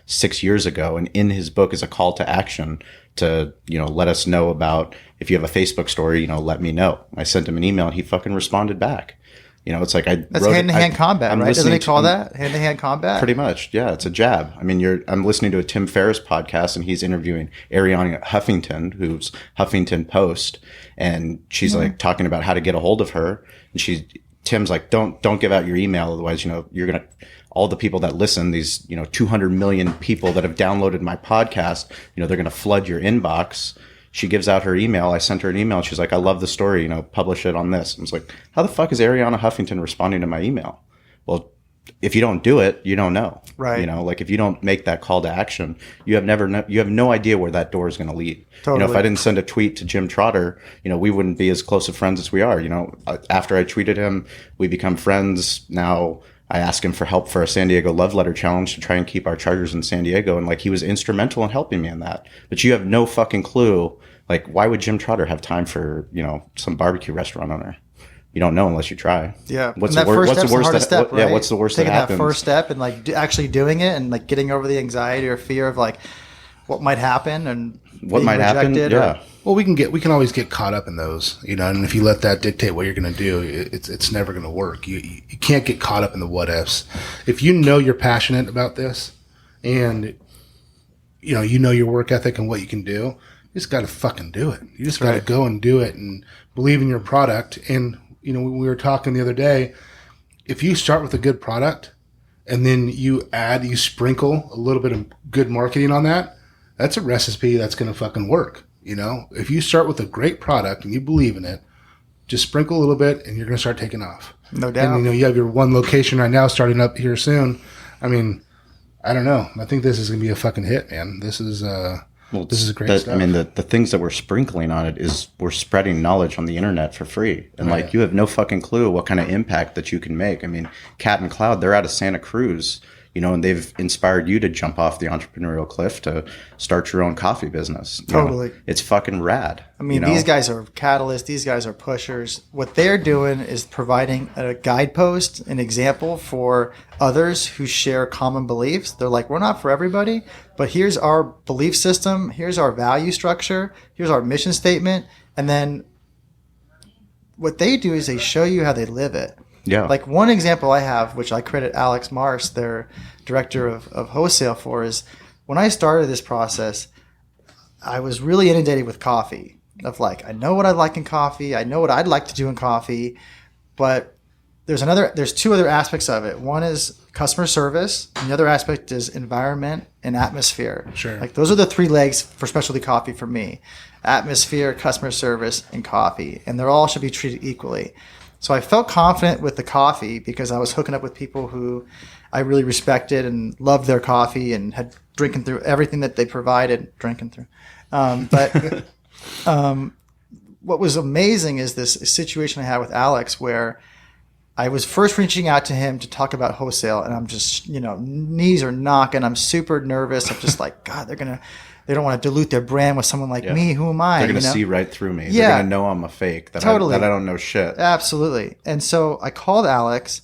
6 years ago. And in his book is a call to action to, let us know about, if you have a Facebook story, let me know. I sent him an email and he fucking responded back. It's like that's hand-to-hand combat, right? Doesn't he call that hand-to-hand combat? Pretty much, yeah. It's a jab. I mean, I'm listening to a Tim Ferriss podcast, and he's interviewing Ariana Huffington, who's Huffington Post, and she's like talking about how to get a hold of her. And Tim's like, don't give out your email, otherwise, you're gonna, all the people that listen, these 200 million people that have downloaded my podcast, they're gonna flood your inbox. She gives out her email. I sent her an email. She's like, I love the story, publish it on this. I was like, how the fuck is Ariana Huffington responding to my email? Well, if you don't do it, you don't know. Right. Like if you don't make that call to action, you have no idea where that door is going to lead. Totally. If I didn't send a tweet to Jim Trotter, we wouldn't be as close of friends as we are. After I tweeted him, we become friends. Now I asked him for help for a San Diego Love Letter Challenge to try and keep our Chargers in San Diego. And he was instrumental in helping me in that. But you have no fucking clue. Like, why would Jim Trotter have time for, some barbecue restaurant owner? You don't know unless you try. Yeah. What's the worst that, right? Yeah. What's the worst Taking that happens? That first step and actually doing it and getting over the anxiety or fear of what might happen and what might happen. Yeah. Well, we can always get caught up in those, and if you let that dictate what you're going to do, it's never going to work. You can't get caught up in the what ifs. If you're passionate about this, and you know your work ethic and what you can do, you just got to fucking do it. You just got to go and do it and believe in your product. And when we were talking the other day, if you start with a good product and then you sprinkle a little bit of good marketing on that, that's a recipe that's going to fucking work. If you start with a great product and you believe in it, just sprinkle a little bit and you're going to start taking off. No doubt. And, you have your one location right now starting up here soon. I mean, I don't know. I think this is going to be a fucking hit, man. This is great stuff. I mean, the things that we're sprinkling on it is we're spreading knowledge on the internet for free. And you have no fucking clue what kind of impact that you can make. I mean, Cat and Cloud, they're out of Santa Cruz, and they've inspired you to jump off the entrepreneurial cliff to start your own coffee business. Totally. It's fucking rad. I mean, these guys are catalysts. These guys are pushers. What they're doing is providing a guidepost, an example for others who share common beliefs. They're like, we're not for everybody, but here's our belief system. Here's our value structure. Here's our mission statement. And then what they do is they show you how they live it. Yeah. Like one example I have, which I credit Alex Mars, their director of wholesale for, is when I started this process, I was really inundated with coffee. I know what I like in coffee. I know what I'd like to do in coffee, but there's two other aspects of it. One is customer service, and the other aspect is environment and atmosphere. Sure. Those are the three legs for specialty coffee for me: atmosphere, customer service, and coffee. And they all should be treated equally. So I felt confident with the coffee because I was hooking up with people who I really respected and loved their coffee and had drinking through everything that they provided. But what was amazing is this situation I had with Alex where I was first reaching out to him to talk about wholesale, and I'm just, knees are knocking. I'm super nervous. I'm just like, God, they're They don't want to dilute their brand with someone like me. Who am I? They're going to see right through me. Yeah. They're going to know I'm a fake, that I don't know shit. Absolutely. And so I called Alex,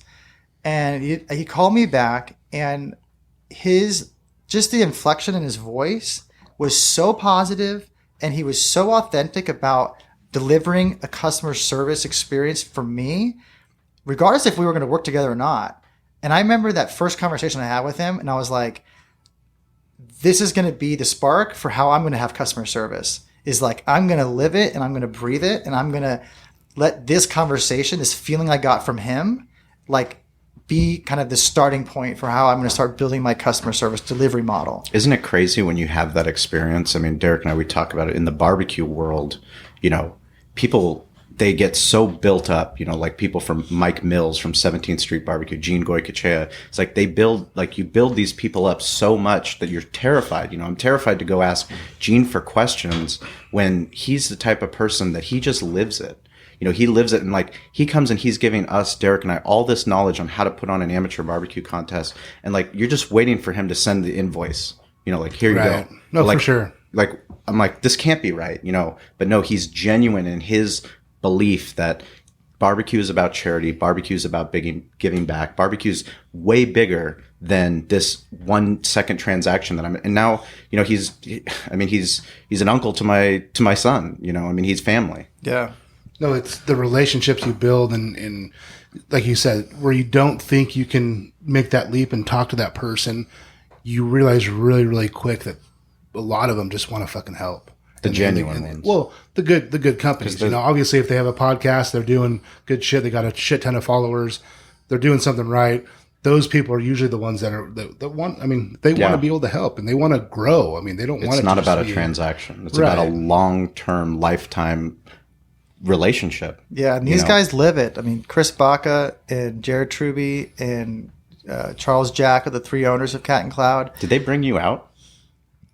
and he called me back, and just the inflection in his voice was so positive, and he was so authentic about delivering a customer service experience for me, regardless if we were going to work together or not. And I remember that first conversation I had with him, and I was like, this is going to be the spark for how I'm going to have customer service. Is like, I'm going to live it, and I'm going to breathe it, and I'm going to let this conversation, this feeling I got from him, like, be kind of the starting point for how I'm going to start building my customer service delivery model. Isn't it crazy when you have that experience? I mean, Derek and I, we talk about it in the barbecue world. You know, people, they get so built up, you know, like people from Mike Mills from 17th Street Barbecue, Gene Goycochea. It's like you build these people up so much that you're terrified. You know, I'm terrified to go ask Gene for questions when he's the type of person that he just lives it. You know, he lives it, and like he comes and he's giving us, Derek and I, all this knowledge on how to put on an amateur barbecue contest. And like, you're just waiting for him to send the invoice, you know, like, here you go. No, like, for sure. Like, I'm like, this can't be right, you know, but no, he's genuine in his belief that barbecue is about charity. Barbecue is about giving back. Barbecue's way bigger than this 1 second transaction that and now, you know, he's an uncle to my son, you know, I mean, he's family. Yeah. No, it's the relationships you build, and like you said, where you don't think you can make that leap and talk to that person, you realize really, really quick that a lot of them just want to fucking help. The genuine ones. Well, the good companies. You know, obviously, if they have a podcast, they're doing good shit. They got a shit ton of followers. They're doing something right. Those people are usually the ones that want. I mean, they want to be able to help, and they want to grow. I mean, they don't want. It's not about a transaction. It's about a long-term, lifetime relationship. Yeah, and these guys live it. I mean, Chris Baca and Jarrett Truby and Charles Jack are the 3 owners of Cat and Cloud. Did they bring you out?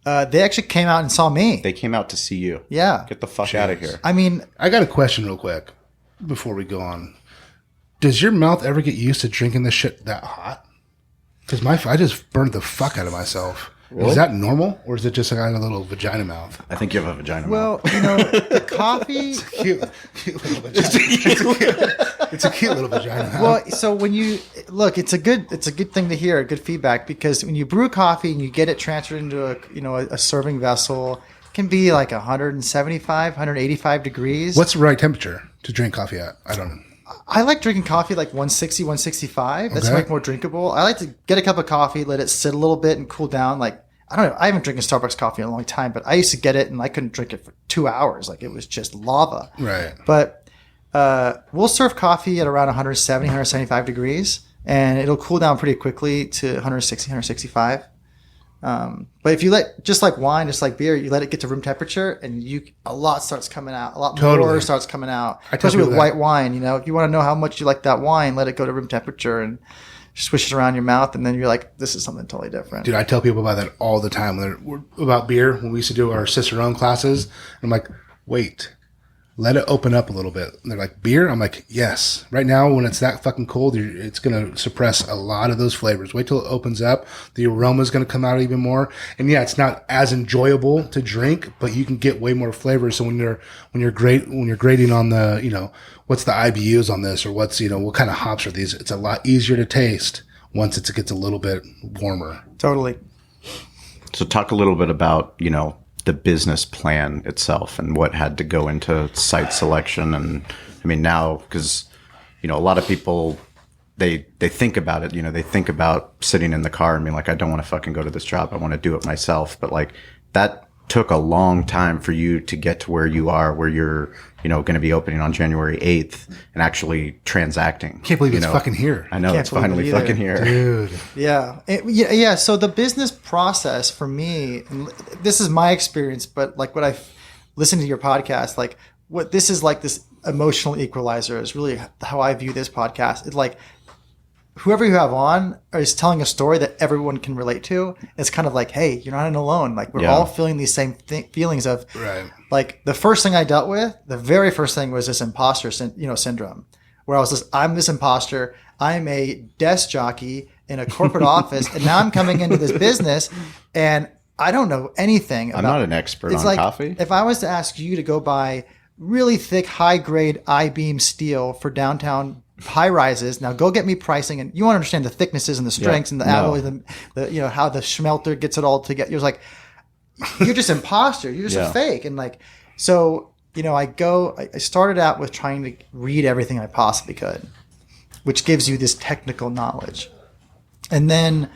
They actually came out and saw me. They came out to see you. Yeah. Get the fuck out of here. I mean, I got a question real quick before we go on. Does your mouth ever get used to drinking this shit that hot? Because I just burned the fuck out of myself. Really? Is that normal, or is it just like a little vagina mouth? I think you have a vagina mouth. Well, you know, the coffee... It's cute little vagina. It's a cute little vagina mouth. Well, so when you... Look, it's a good thing to hear, good feedback, because when you brew coffee and you get it transferred into a serving vessel, it can be like 175, 185 degrees. What's the right temperature to drink coffee at? I don't know. I like drinking coffee like 160, 165. That's like more drinkable. I like to get a cup of coffee, let it sit a little bit and cool down. Like, I don't know. I haven't drinking Starbucks coffee in a long time, but I used to get it and I couldn't drink it for 2 hours. Like, it was just lava. Right. But we'll serve coffee at around 170, 175 degrees, and it'll cool down pretty quickly to 160, 165. But if you just like wine, just like beer, you let it get to room temperature, and a lot starts coming out. A lot more starts coming out. Especially with white wine. You know, if you want to know how much you like that wine, let it go to room temperature and swish it around your mouth, and then you're like, this is something totally different. Dude, I tell people about that all the time. About beer, when we used to do our sister-owned classes, I'm like, wait, let it open up a little bit. And they're like, beer? I'm like, yes. Right now, when it's that fucking cold, it's going to suppress a lot of those flavors. Wait till it opens up. The aroma is going to come out even more. And yeah, it's not as enjoyable to drink, but you can get way more flavor. So when you're grading on the, you know, what's the IBUs on this, or what's, you know, what kind of hops are these? It's a lot easier to taste once it gets a little bit warmer. Totally. So talk a little bit about, you know, the business plan itself and what had to go into site selection. And I mean, now, because, you know, a lot of people, they think about it, you know, they think about sitting in the car and being like, I don't want to fucking go to this job. I want to do it myself. But like, that took a long time for you to get to where you are, where you're, you know, going to be opening on January 8th and actually transacting. Can't believe it's fucking here. I know, it's finally fucking here. Dude. Yeah. Yeah. So the business process for me, and this is my experience, but like what I've listened to your podcast, like what this is like, this emotional equalizer is really how I view this podcast. It's like, whoever you have on is telling a story that everyone can relate to. It's kind of like, hey, you're not alone. Like, we're all feeling these same feelings of, like, the first thing I dealt with, the very first thing was this imposter syndrome, where I was I'm this imposter. I'm a desk jockey in a corporate office, and now I'm coming into this business, and I don't know anything about. I'm not an expert on like coffee. If I was to ask you to go buy really thick, high grade I-beam steel for downtown high rises, now go get me pricing, and you want to understand the thicknesses and the strengths and the alloy, the how the schmelter gets it all together. You're like, you're just imposter. You're just a fake. And like, so, I started out with trying to read everything I possibly could, which gives you this technical knowledge. And then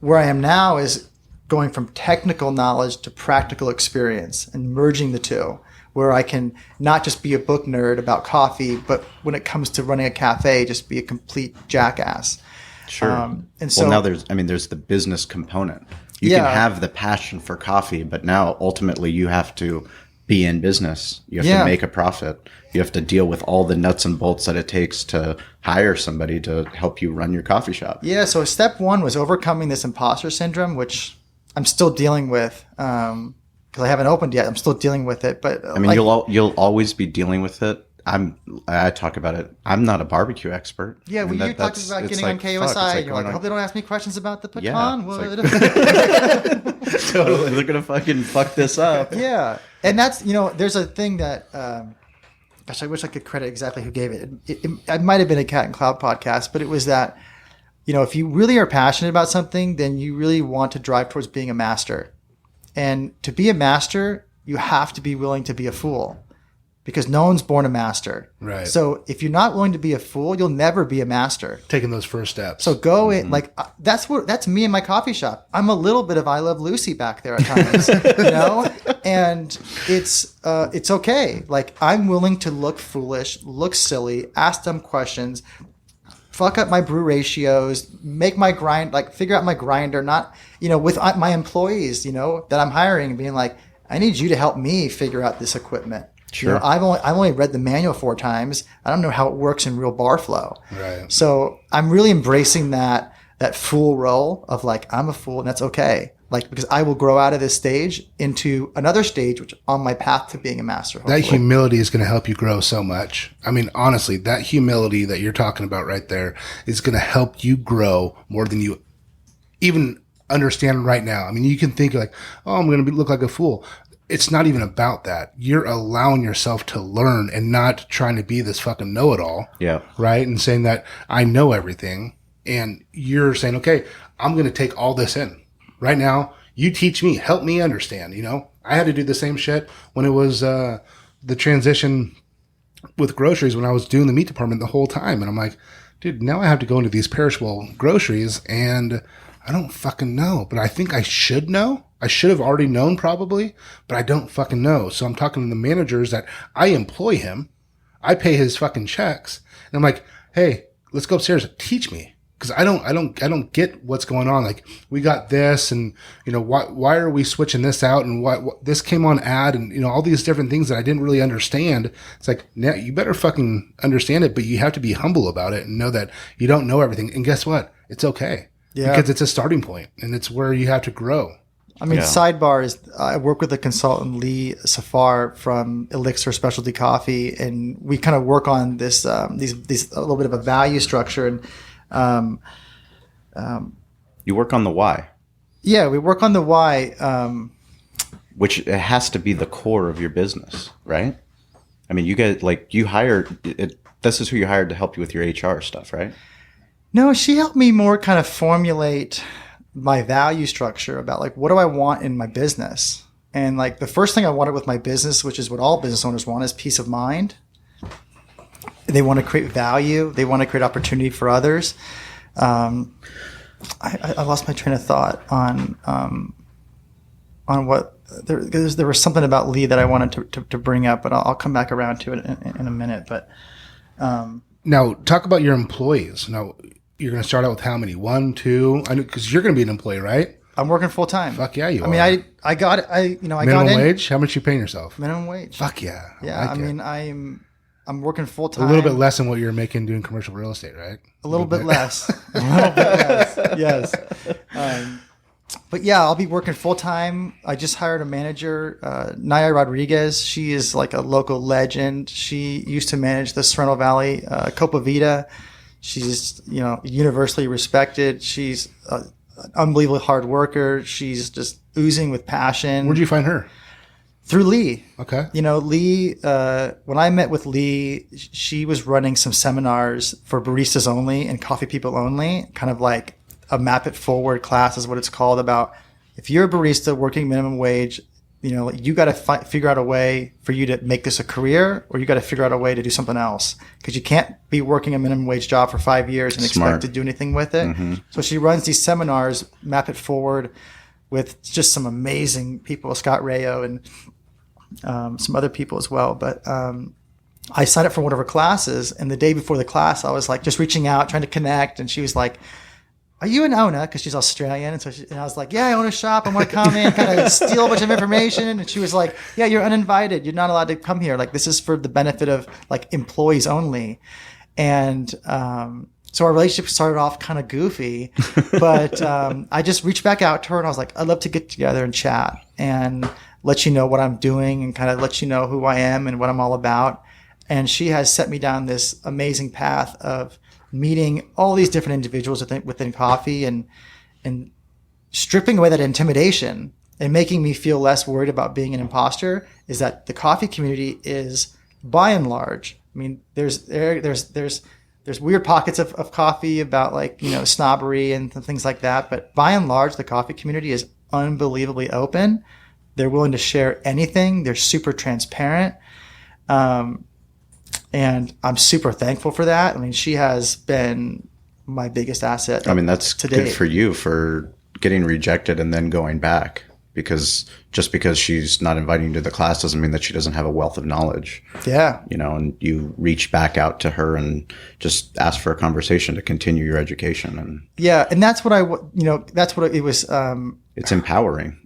where I am now is going from technical knowledge to practical experience and merging the two, where I can not just be a book nerd about coffee, but when it comes to running a cafe, just be a complete jackass. Sure. And so now there's the business component. You can have the passion for coffee, but now ultimately you have to be in business. You have to make a profit. You have to deal with all the nuts and bolts that it takes to hire somebody to help you run your coffee shop. Yeah. So step one was overcoming this imposter syndrome, which I'm still dealing with. Because I haven't opened yet, I'm still dealing with it. But I mean, you'll always be dealing with it. I talk about it. I'm not a barbecue expert. Yeah, well, you talked about getting on KOSI. You're like, I hope they don't ask me questions about the pecan wood. Totally, they're gonna fucking fuck this up. Yeah, and that's there's a thing that. Gosh, I wish I could credit exactly who gave it. It might have been a Cat and Cloud podcast, but it was that if you really are passionate about something, then you really want to drive towards being a master. And to be a master, you have to be willing to be a fool, because no one's born a master. Right. So if you're not willing to be a fool, you'll never be a master. Taking those first steps. So go in, like that's me in my coffee shop. I'm a little bit of I Love Lucy back there at times, and it's okay. Like, I'm willing to look foolish, look silly, ask dumb questions, fuck up my brew ratios, make my grind, like figure out my grinder, not, with my employees, that I'm hiring, being like, I need you to help me figure out this equipment. Sure. I've only read the manual 4 times. I don't know how it works in real bar flow. Right. So I'm really embracing that fool role of like, I'm a fool and that's okay. Like, because I will grow out of this stage into another stage, which on my path to being a master. Hopefully. That humility is going to help you grow so much. I mean, honestly, that humility that you're talking about right there is going to help you grow more than you even understand right now. I mean, you can think like, oh, I'm going to look like a fool. It's not even about that. You're allowing yourself to learn and not trying to be this fucking know-it-all. Yeah. Right? And saying that I know everything. And you're saying, okay, I'm going to take all this in. Right now, you teach me, help me understand, I had to do the same shit when it was the transition with groceries, when I was doing the meat department the whole time. And I'm like, dude, now I have to go into these perishable groceries and I don't fucking know. But I think I should know. I should have already known probably, but I don't fucking know. So I'm talking to the managers that I employ him. I pay his fucking checks. And I'm like, hey, let's go upstairs. Teach me. Because I don't get what's going on. Like, we got this, and why are we switching this out, and what this came on ad, and all these different things that I didn't really understand. It's like, now you better fucking understand it, but you have to be humble about it and know that you don't know everything. And guess what? It's okay. Yeah. Because it's a starting point, and it's where you have to grow. I mean, sidebar is I work with a consultant, Lee Safar from Elixir Specialty Coffee, and we kind of work on this these a little bit of a value structure. And you work on the why. Yeah, we work on the why. Which it has to be the core of your business, right? I mean, you guys, like, you hired, this is who you hired to help you with your HR stuff, right? No, she helped me more kind of formulate my value structure about, like, what do I want in my business? And, like, the first thing I wanted with my business, which is what all business owners want, is peace of mind. They want to create value. They want to create opportunity for others. I lost my train of thought on what there was something about Lee that I wanted to bring up, but I'll come back around to it in a minute. But now, talk about your employees. Now, you're going to start out with how many? 1, 2? I know, because you're going to be an employee, right? I'm working full time. Fuck yeah, you are. I mean, I got it. I minimum got in. wage. How much you paying yourself? Minimum wage. Fuck yeah. Yeah, I mean, I'm working full time. A little bit less than what you're making doing commercial real estate, right? A little bit less. A little bit less. Yes. But yeah, I'll be working full time. I just hired a manager, Naya Rodriguez. She is like a local legend. She used to manage the Sorrento Valley Copa Vida. She's universally respected. She's an unbelievably hard worker. She's just oozing with passion. Where'd you find her? Through Lee. Okay. Lee, when I met with Lee, she was running some seminars for baristas only and coffee people only, kind of like a Map It Forward class is what it's called, about if you're a barista working minimum wage, you got to figure out a way for you to make this a career, or you got to figure out a way to do something else, because you can't be working a minimum wage job for 5 years and expect to do anything with it. Mm-hmm. So she runs these seminars, Map It Forward, with just some amazing people, Scott Rayo and some other people as well. But I signed up for one of her classes, and the day before the class, I was like just reaching out, trying to connect, and she was like, "Are you an owner?" Because she's Australian. And I was like, "Yeah, I own a shop. I want to come in, kind of steal a bunch of information." And she was like, "Yeah, you're uninvited. You're not allowed to come here. Like, this is for the benefit of like employees only." And so our relationship started off kind of goofy, but I just reached back out to her, and I was like, "I'd love to get together and chat and let you know what I'm doing, and kind of let you know who I am and what I'm all about." And she has set me down this amazing path of meeting all these different individuals within coffee, and stripping away that intimidation and making me feel less worried about being an imposter. Is that the coffee community is, by and large, I mean, there's weird pockets of coffee about like, snobbery and things like that. But by and large, the coffee community is unbelievably open. They're willing to share anything. They're super transparent. And I'm super thankful for that. I mean, she has been my biggest asset. I mean, that's good for you for getting rejected and then going back, because just because she's not inviting you to the class doesn't mean that she doesn't have a wealth of knowledge. Yeah. And you reach back out to her and just ask for a conversation to continue your education. And yeah. And that's what that's what it was. It's empowering.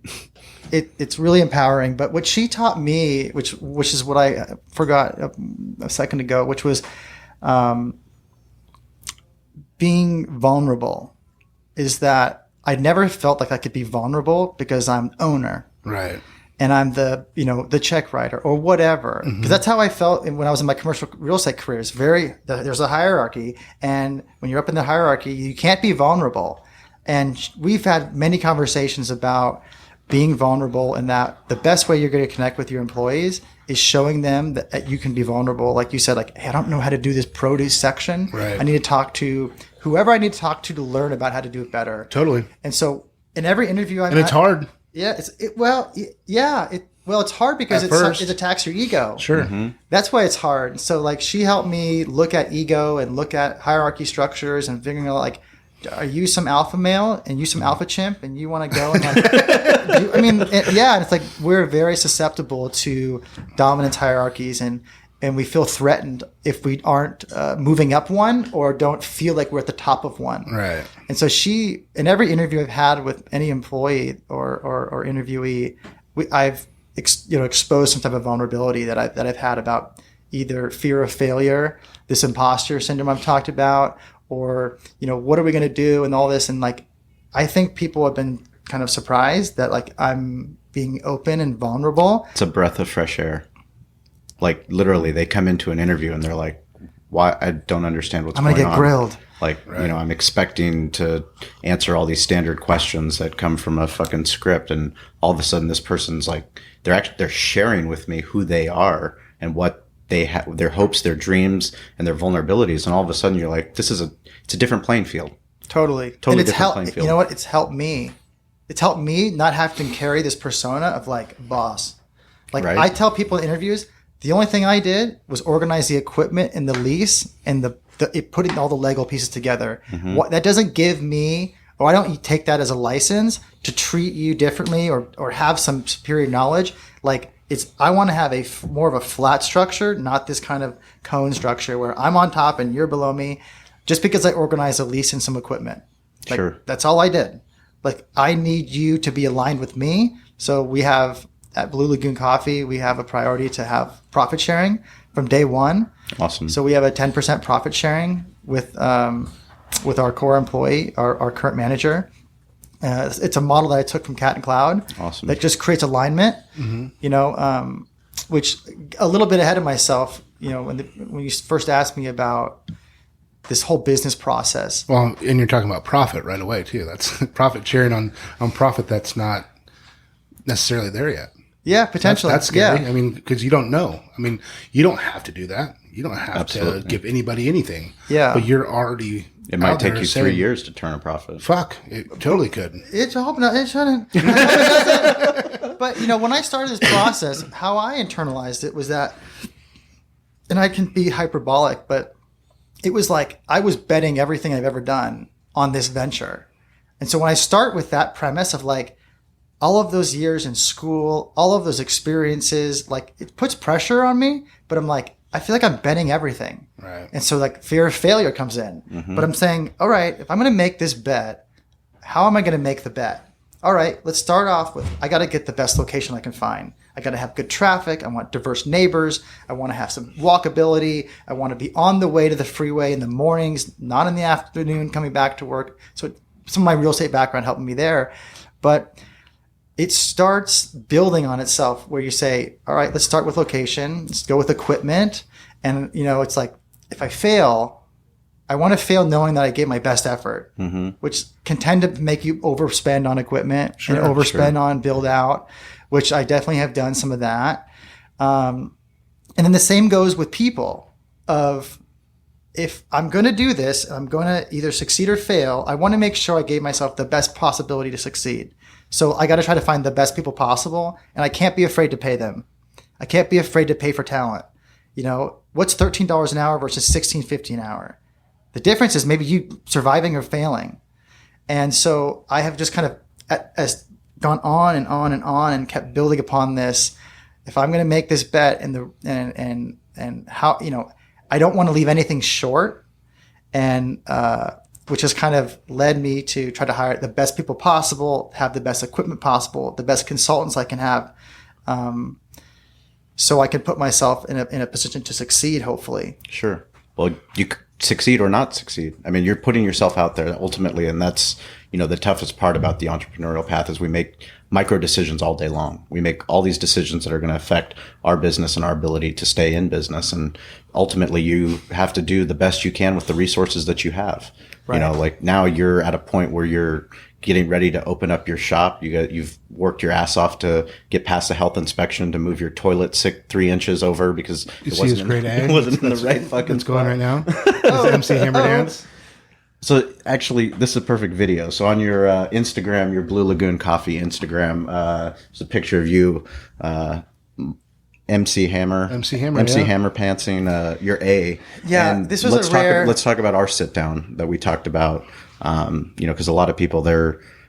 It's really empowering. But what she taught me, which is what I forgot a second ago, which was being vulnerable, is that I never felt like I could be vulnerable because I'm owner. Right. And I'm the check writer or whatever. Because that's how I felt when I was in my commercial real estate career. It's there's a hierarchy. And when you're up in the hierarchy, you can't be vulnerable. And we've had many conversations about being vulnerable, and that the best way you're going to connect with your employees is showing them that you can be vulnerable. Like you said, like, hey, I don't know how to do this produce section. Right. I need to talk to whoever I need to talk to learn about how to do it better. Totally. And so in every interview and it's hard. Yeah. It's hard because it attacks your ego. Sure. Mm-hmm. That's why it's hard. So like she helped me look at ego and look at hierarchy structures and figuring out like, are you some alpha male and you some alpha chimp and you want to go and like, and it's like we're very susceptible to dominance hierarchies, and we feel threatened if we aren't moving up one or don't feel like we're at the top of one. Right. And so she, in every interview I've had with any employee or interviewee, I've exposed some type of vulnerability that I've had about either fear of failure, this imposter syndrome I've talked about, or, what are we going to do and all this. And like, I think people have been kind of surprised that like I'm being open and vulnerable. It's a breath of fresh air. Like literally they come into an interview and they're like, why? I don't understand what's going on. I'm going to get grilled. Like, right. I'm expecting to answer all these standard questions that come from a fucking script. And all of a sudden this person's like, they're sharing with me who they are and what they have, their hopes, their dreams, and their vulnerabilities. And all of a sudden you're like, it's a different playing field. Totally And it's different playing field. You know what? It's helped me. It's helped me not have to carry this persona of like boss. Like right. I tell people in interviews, the only thing I did was organize the equipment and the lease and putting all the Lego pieces together. Mm-hmm. That doesn't give me, or I don't take that as a license to treat you differently or have some superior knowledge. Like I want to have more of a flat structure, not this kind of cone structure where I'm on top and you're below me, just because I organize a lease and some equipment. Like, sure. That's all I did. Like, I need you to be aligned with me. So we have at Blue Lagoon Coffee, we have a priority to have profit sharing from day one. Awesome. So we have a 10% profit sharing with our core employee, our current manager. It's a model that I took from Cat and Cloud. Awesome. That just creates alignment. Mm-hmm. Which a little bit ahead of myself. When you first asked me about this whole business process. Well, and you're talking about profit right away too. That's profit sharing on profit that's not necessarily there yet. Yeah, potentially. That's scary. Yeah. I mean, because you don't know. I mean, you don't have to do that. You don't have to give anybody anything. Yeah. But you're already. It might take you 3 years to turn a profit. Fuck, it totally could. It shouldn't. But when I started this process, how I internalized it was that, and I can be hyperbolic, but it was like I was betting everything I've ever done on this venture. And so when I start with that premise of like all of those years in school, all of those experiences, like it puts pressure on me, but I'm like, I feel like I'm betting everything. Right. And so like fear of failure comes in. But I'm saying, all right, if I'm going to make this bet, how am I going to make the bet? All right, let's start off with, I got to get the best location I can find. I got to have good traffic. I want diverse neighbors. I want to have some walkability. I want to be on the way to the freeway in the mornings, not in the afternoon coming back to work. So some of my real estate background helped me there. But it starts building on itself where you say, all right, let's start with location. Let's go with equipment. And, it's like, if I fail, I want to fail knowing that I gave my best effort, which can tend to make you overspend on equipment and overspend on build out, which I definitely have done some of that. And then the same goes with people of, if I'm going to do this, I'm going to either succeed or fail. I want to make sure I gave myself the best possibility to succeed. So I got to try to find the best people possible, and I can't be afraid to pay them. I can't be afraid to pay for talent. What's $13 an hour versus $16.50 an hour? The difference is maybe you surviving or failing. And so I have just kind of as gone on and on and on and kept building upon this. If I'm going to make this bet and how, I don't want to leave anything short, and which has kind of led me to try to hire the best people possible, have the best equipment possible, the best consultants I can have, so I can put myself in a position to succeed, hopefully. Sure. Well, you succeed or not succeed. I mean, you're putting yourself out there ultimately, and that's, the toughest part about the entrepreneurial path is we make micro decisions all day long. We make all these decisions that are going to affect our business and our ability to stay in business. And ultimately you have to do the best you can with the resources that you have. Right. Like now you're at a point where you're getting ready to open up your shop. You've worked your ass off to get past the health inspection to move your toilet 3 inches over because it wasn't in the right fucking spot. Going right now. Is MC Hammer Dance. So actually, this is a perfect video. So on your Instagram, your Blue Lagoon Coffee Instagram, there's a picture of you, MC Hammer pantsing your A. Yeah, and this was let's talk about our sit down that we talked about. Because a lot of people,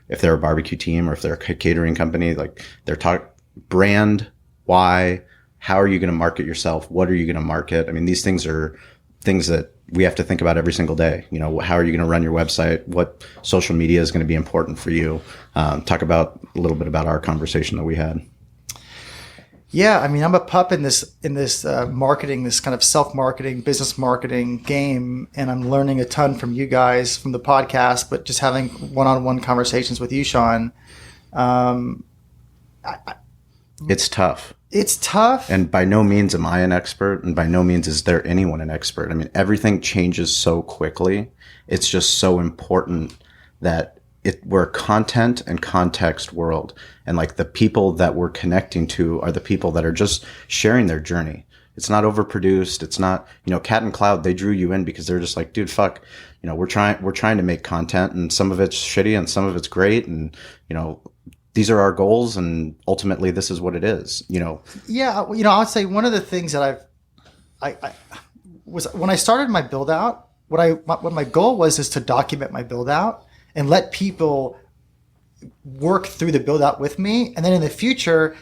if they're a barbecue team or if they're a catering company, like they're brand, why, how are you going to market yourself? What are you going to market? I mean, these things are things that we have to think about every single day. How are you going to run your website? What social media is going to be important for you? Talk about a little bit about our conversation that we had. Yeah, I mean, I'm a pup in this marketing, this kind of self-marketing, business marketing game, and I'm learning a ton from you guys, from the podcast, but just having one-on-one conversations with you, Sean. It's tough. It's tough. And by no means am I an expert, and by no means is there anyone an expert. I mean, everything changes so quickly. It's just so important that we're a content and context world. And like the people that we're connecting to are the people that are just sharing their journey. It's not overproduced. It's not, Cat and Cloud, they drew you in because they're just like, dude, fuck, we're trying to make content, and some of it's shitty and some of it's great. And, these are our goals, and ultimately this is what it is, Yeah. I would say one of the things that I was, when I started my build out, what my goal was is to document my build out and let people work through the build out with me. And then in the future,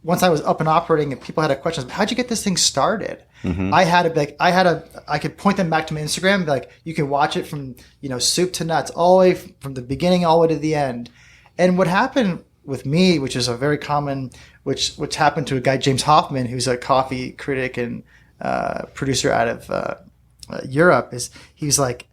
once I was up and operating and people had questions, how'd you get this thing started? Mm-hmm. I could point them back to my Instagram and be like, you can watch it from, soup to nuts, all the way from the beginning, all the way to the end. And what happened with me, which is a very common, which happened to a guy, James Hoffman, who's a coffee critic and producer out of Europe, is he was like,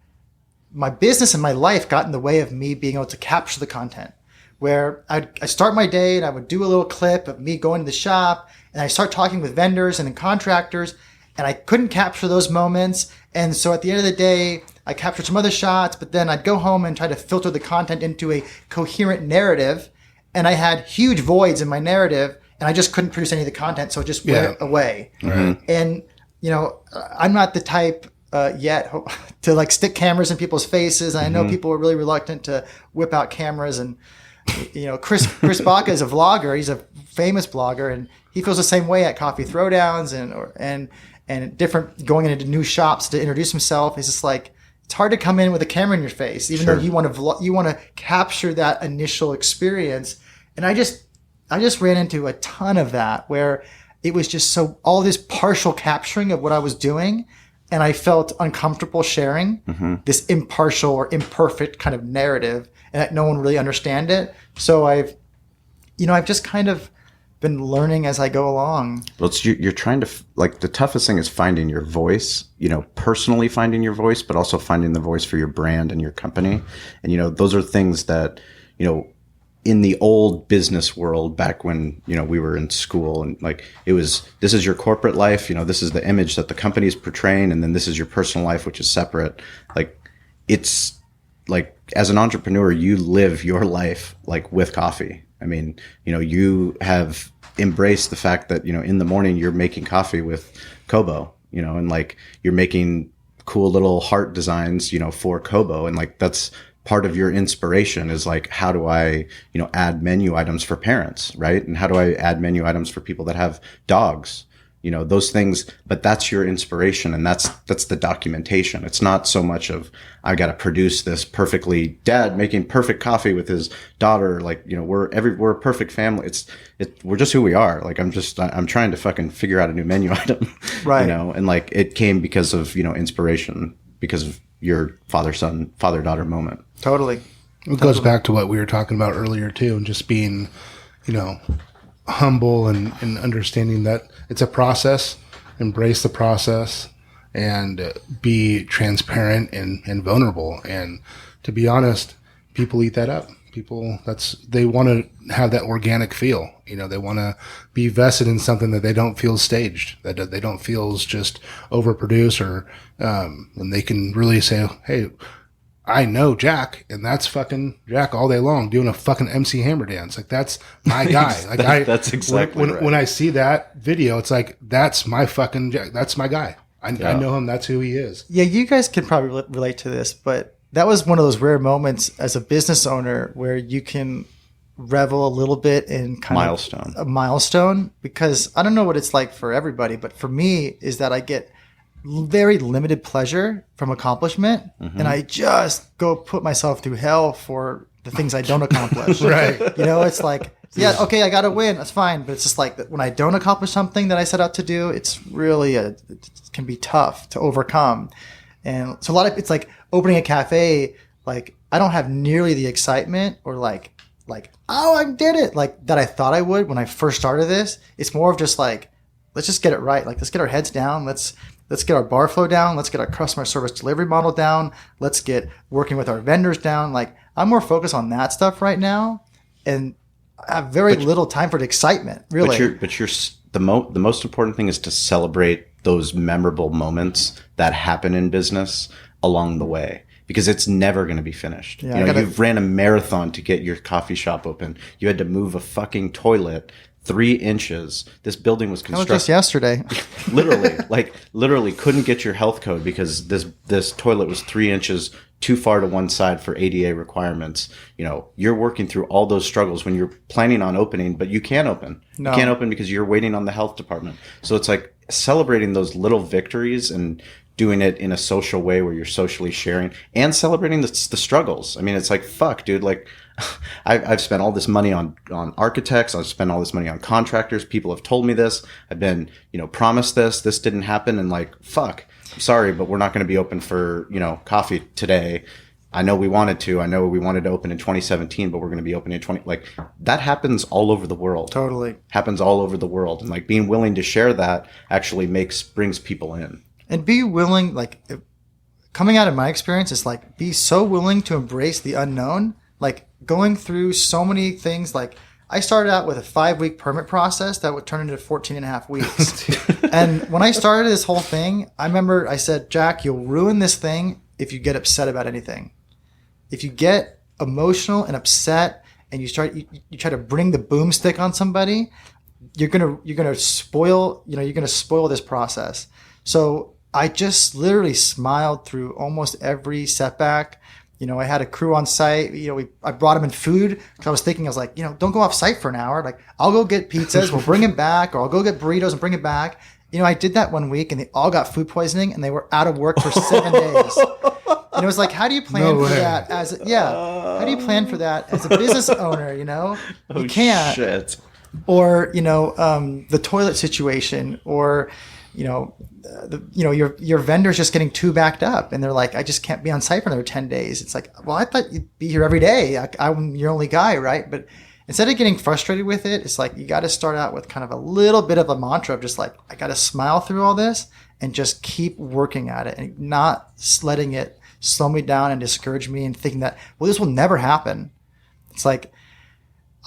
my business and my life got in the way of me being able to capture the content. Where I start my day and I would do a little clip of me going to the shop, and I start talking with vendors and contractors, and I couldn't capture those moments. And so at the end of the day, I captured some other shots, but then I'd go home and try to filter the content into a coherent narrative. And I had huge voids in my narrative, and I just couldn't produce any of the content. So it just went away. Right. And, I'm not the type yet to like stick cameras in people's faces. And I know people are really reluctant to whip out cameras. And, Chris Baca is a vlogger. He's a famous blogger, and he feels the same way at coffee throwdowns and different going into new shops to introduce himself. He's just like, it's hard to come in with a camera in your face, even though you want to capture that initial experience. And I just ran into a ton of that where it was just so all this partial capturing of what I was doing. And I felt uncomfortable sharing this impartial or imperfect kind of narrative, and that no one really understand it. So I've just kind of been learning as I go along. Well, you're trying to the toughest thing is finding your voice, personally finding your voice, but also finding the voice for your brand and your company. And, those are things that, in the old business world back when, we were in school and this is your corporate life, this is the image that the company is portraying. And then this is your personal life, which is separate. It's like, as an entrepreneur, you live your life with coffee. I mean, you have embraced the fact that, in the morning you're making coffee with Kobo, and you're making cool little heart designs, for Kobo. And that's part of your inspiration is how do I, add menu items for parents, right? And how do I add menu items for people that have dogs? Those things, but that's your inspiration, and that's the documentation. It's not so much of I got to produce this perfectly dad making perfect coffee with his daughter. We're a perfect family. We're just who we are. I'm trying to fucking figure out a new menu item, right? And it came because of, inspiration, because of your father-daughter moment. Totally. It goes back to what we were talking about earlier too, and just being, humble and understanding that it's a process, embrace the process, and be transparent and vulnerable. And to be honest, people eat that up. They want to have that organic feel. They want to be vested in something that they don't feel staged, that they don't feel is just overproduced, or and they can really say, hey, I know Jack, and that's fucking Jack all day long doing a fucking MC Hammer dance. That's my guy. That's exactly right. When I see that video, it's that's my fucking Jack. That's my guy. I know him. That's who he is. Yeah, you guys can probably relate to this, but that was one of those rare moments as a business owner where you can revel a little bit in a milestone, because I don't know what it's like for everybody, but for me is that I get very limited pleasure from accomplishment, and I just go put myself through hell for the things I don't accomplish. Right. It's okay, I got to win. That's fine. But it's just when I don't accomplish something that I set out to do, it's really it can be tough to overcome. And so it's like opening a cafe. I don't have nearly the excitement or oh, I did it that I thought I would when I first started this. It's more of just let's just get it right. Let's get our heads down. Let's get our bar flow down. Let's get our customer service delivery model down. Let's get working with our vendors down. I'm more focused on that stuff right now, and I have very little time for the excitement, really. But the most important thing is to celebrate those memorable moments that happen in business along the way, because it's never going to be finished. Yeah, you've ran a marathon to get your coffee shop open. You had to move a fucking toilet 3 inches. This building was constructed. That was just yesterday. literally couldn't get your health code because this toilet was 3 inches too far to one side for ADA requirements. You're working through all those struggles when you're planning on opening, but you can't open. No. You can't open because you're waiting on the health department. So it's celebrating those little victories and doing it in a social way where you're socially sharing and celebrating the struggles. I mean, it's fuck, dude. I've spent all this money on architects. I've spent all this money on contractors. People have told me this. I've been, promised this. This didn't happen. And fuck, I'm sorry, but we're not going to be open for, coffee today. I know we wanted to. I know we wanted to open in 2017, but we're going to be open in that happens all over the world. Totally. Happens all over the world. And being willing to share that actually brings people in. And be willing, coming out of my experience, is be so willing to embrace the unknown. Going through so many things, I started out with a 5-week permit process that would turn into 14 and a half weeks. And when I started this whole thing, I remember I said, Jack, you'll ruin this thing if you get upset about anything. If you get emotional and upset and you try to bring the boomstick on somebody, you're gonna spoil this process. So I just literally smiled through almost every setback. I had a crew on site. I brought them in food because I was thinking, don't go off site for an hour. Like, I'll go get pizzas, we'll bring it back, or I'll go get burritos and bring it back. I did that one week and they all got food poisoning and they were out of work for 7 days. And it was like, how do you plan for that how do you plan for that as a business owner? You can't. Shit. Or, the toilet situation, or, your vendor's just getting too backed up and they're like, I just can't be on site for another 10 days. It's like, well, I thought you'd be here every day. I'm your only guy, right? But instead of getting frustrated with it, it's like, you got to start out with kind of a little bit of a mantra of just like, I got to smile through all this and just keep working at it and not letting it slow me down and discourage me and thinking that, well, this will never happen. It's like,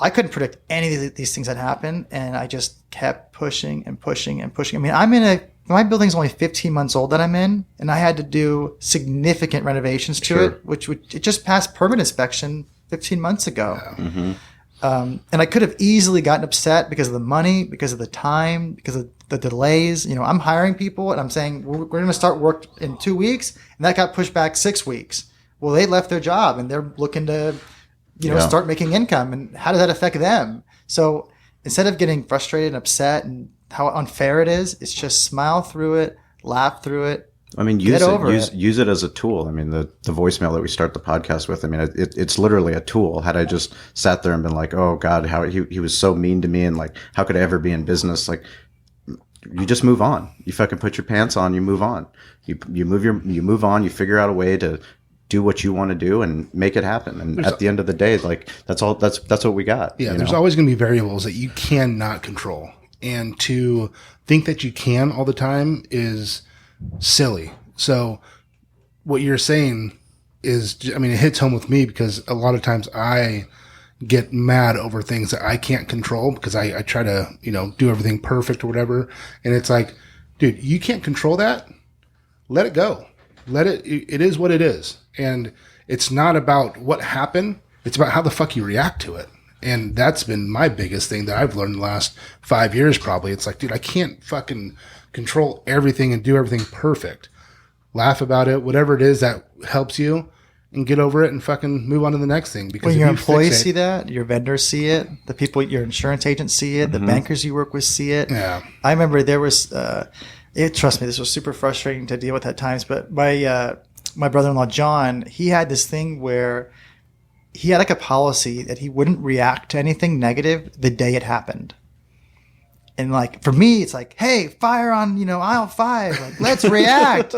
I couldn't predict any of these things that happen, and I just kept pushing and pushing and pushing. I mean, my building's only 15 months old that I'm in, and I had to do significant renovations to it, which it just passed permit inspection 15 months ago. Yeah. Mm-hmm. And I could have easily gotten upset because of the money, because of the time, because of the delays. I'm hiring people, and I'm saying we're going to start work in 2 weeks, and that got pushed back 6 weeks. Well, they left their job, and they're looking to start making income, and how does that affect them? So instead of getting frustrated and upset and how unfair it is, it's just smile through it, laugh through it. I mean, use it as a tool. I mean, the voicemail that we start the podcast with, I mean, it's literally a tool. Had I just sat there and been like, oh God, how he was so mean to me, and like, how could I ever be in business? Like, you just move on. You fucking put your pants on, you move on. You move on, you figure out a way to do what you want to do and make it happen. And at the end of the day, like, that's what we got. Yeah. There's always going to be variables that you cannot control. And to think that you can all the time is silly. So what you're saying is, I mean, it hits home with me because a lot of times I get mad over things that I can't control because I try to, do everything perfect or whatever. And it's like, dude, you can't control that. Let it go. It is what it is. And it's not about what happened. It's about how the fuck you react to it. And that's been my biggest thing that I've learned in the last 5 years, probably. It's like, dude, I can't fucking control everything and do everything perfect. Laugh about it, whatever it is that helps you, and get over it and fucking move on to the next thing. Because when your employees see that, your vendors see it, the people, your insurance agents see it, the bankers you work with see it. Yeah. I remember there was, trust me, this was super frustrating to deal with at times, but my brother-in-law, John, he had this thing where he had like a policy that he wouldn't react to anything negative the day it happened. And like, for me, it's like, hey, fire on, aisle 5. Like, let's react.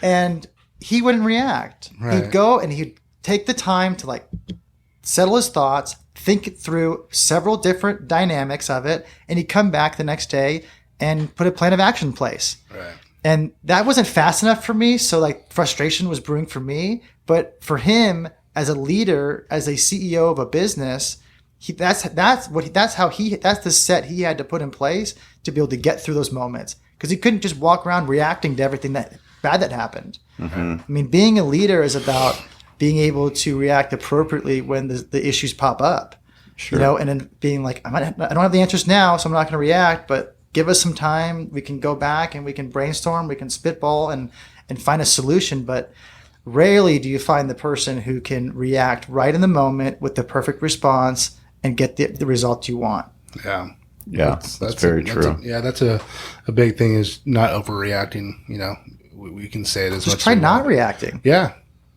And he wouldn't react. Right. He'd go and he'd take the time to like settle his thoughts, think through several different dynamics of it. And he'd come back the next day and put a plan of action in place. Right. And that wasn't fast enough for me. So like frustration was brewing for me, but for him as a leader, as a CEO of a business, that's the set he had to put in place to be able to get through those moments. Cause he couldn't just walk around reacting to everything that bad that happened. Mm-hmm. I mean, being a leader is about being able to react appropriately when the issues pop up, sure. And then being like, I don't have the answers now, so I'm not going to react, but give us some time. We can go back and we can brainstorm, we can spitball and find a solution. But rarely do you find the person who can react right in the moment with the perfect response and get the result you want. Yeah. Yeah. That's very true. That's a big thing, is not overreacting. We can say it as just much. Try not reacting. Yeah.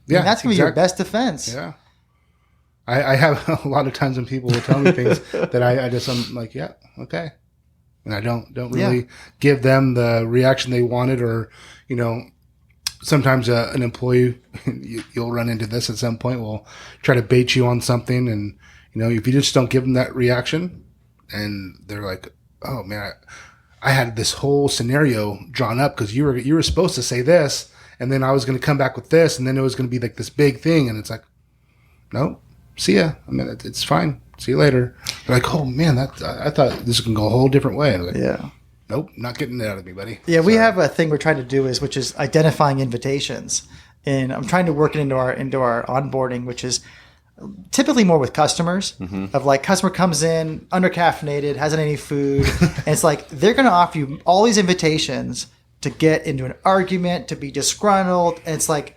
Yeah. And that's going to be your best defense. Yeah. I have a lot of times when people will tell me things that I'm like, yeah, okay. And I don't really give them the reaction they wanted, or, sometimes an employee, you'll run into this at some point, will try to bait you on something. And, if you just don't give them that reaction, and they're like, oh man, I had this whole scenario drawn up because you were supposed to say this, and then I was going to come back with this, and then it was going to be like this big thing. And it's like, no, see ya. I mean, it's fine. see you later. They're like, oh man, I thought this can go a whole different way. Like, yeah. Nope, not getting it out of me, buddy. Yeah, we have a thing we're trying to do which is identifying invitations, and I'm trying to work it into our onboarding, which is typically more with customers. Of like, customer comes in undercaffeinated, hasn't any food, and it's like they're going to offer you all these invitations to get into an argument, to be disgruntled, and it's like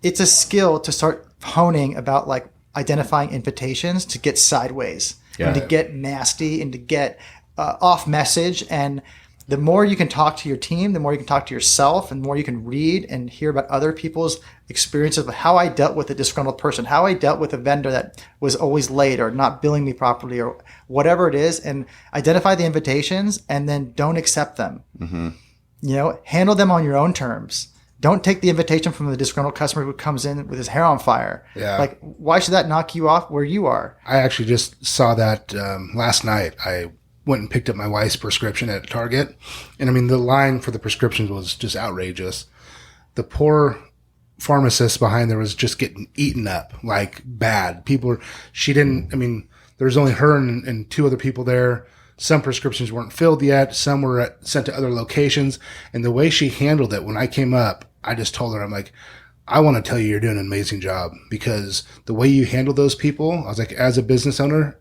it's a skill to start honing about like identifying invitations to get sideways and to get nasty and to get off message. And the more you can talk to your team, the more you can talk to yourself, and the more you can read and hear about other people's experiences of how I dealt with a disgruntled person, how I dealt with a vendor that was always late or not billing me properly or whatever it is, and identify the invitations and then don't accept them. You know, handle them on your own terms. Don't take the invitation from the disgruntled customer who comes in with his hair on fire. Yeah. Like, why should that knock you off where you are? I actually just saw that last night. I went and picked up my wife's prescription at Target. And I mean, the line for the prescriptions was just outrageous. The poor pharmacist behind there was just getting eaten up, like bad. There was only her and two other people there. Some prescriptions weren't filled yet. Some were sent to other locations. And the way she handled it, when I came up, I just told her, I'm like, I want to tell you, you're doing an amazing job, because the way you handle those people, I was like, as a business owner,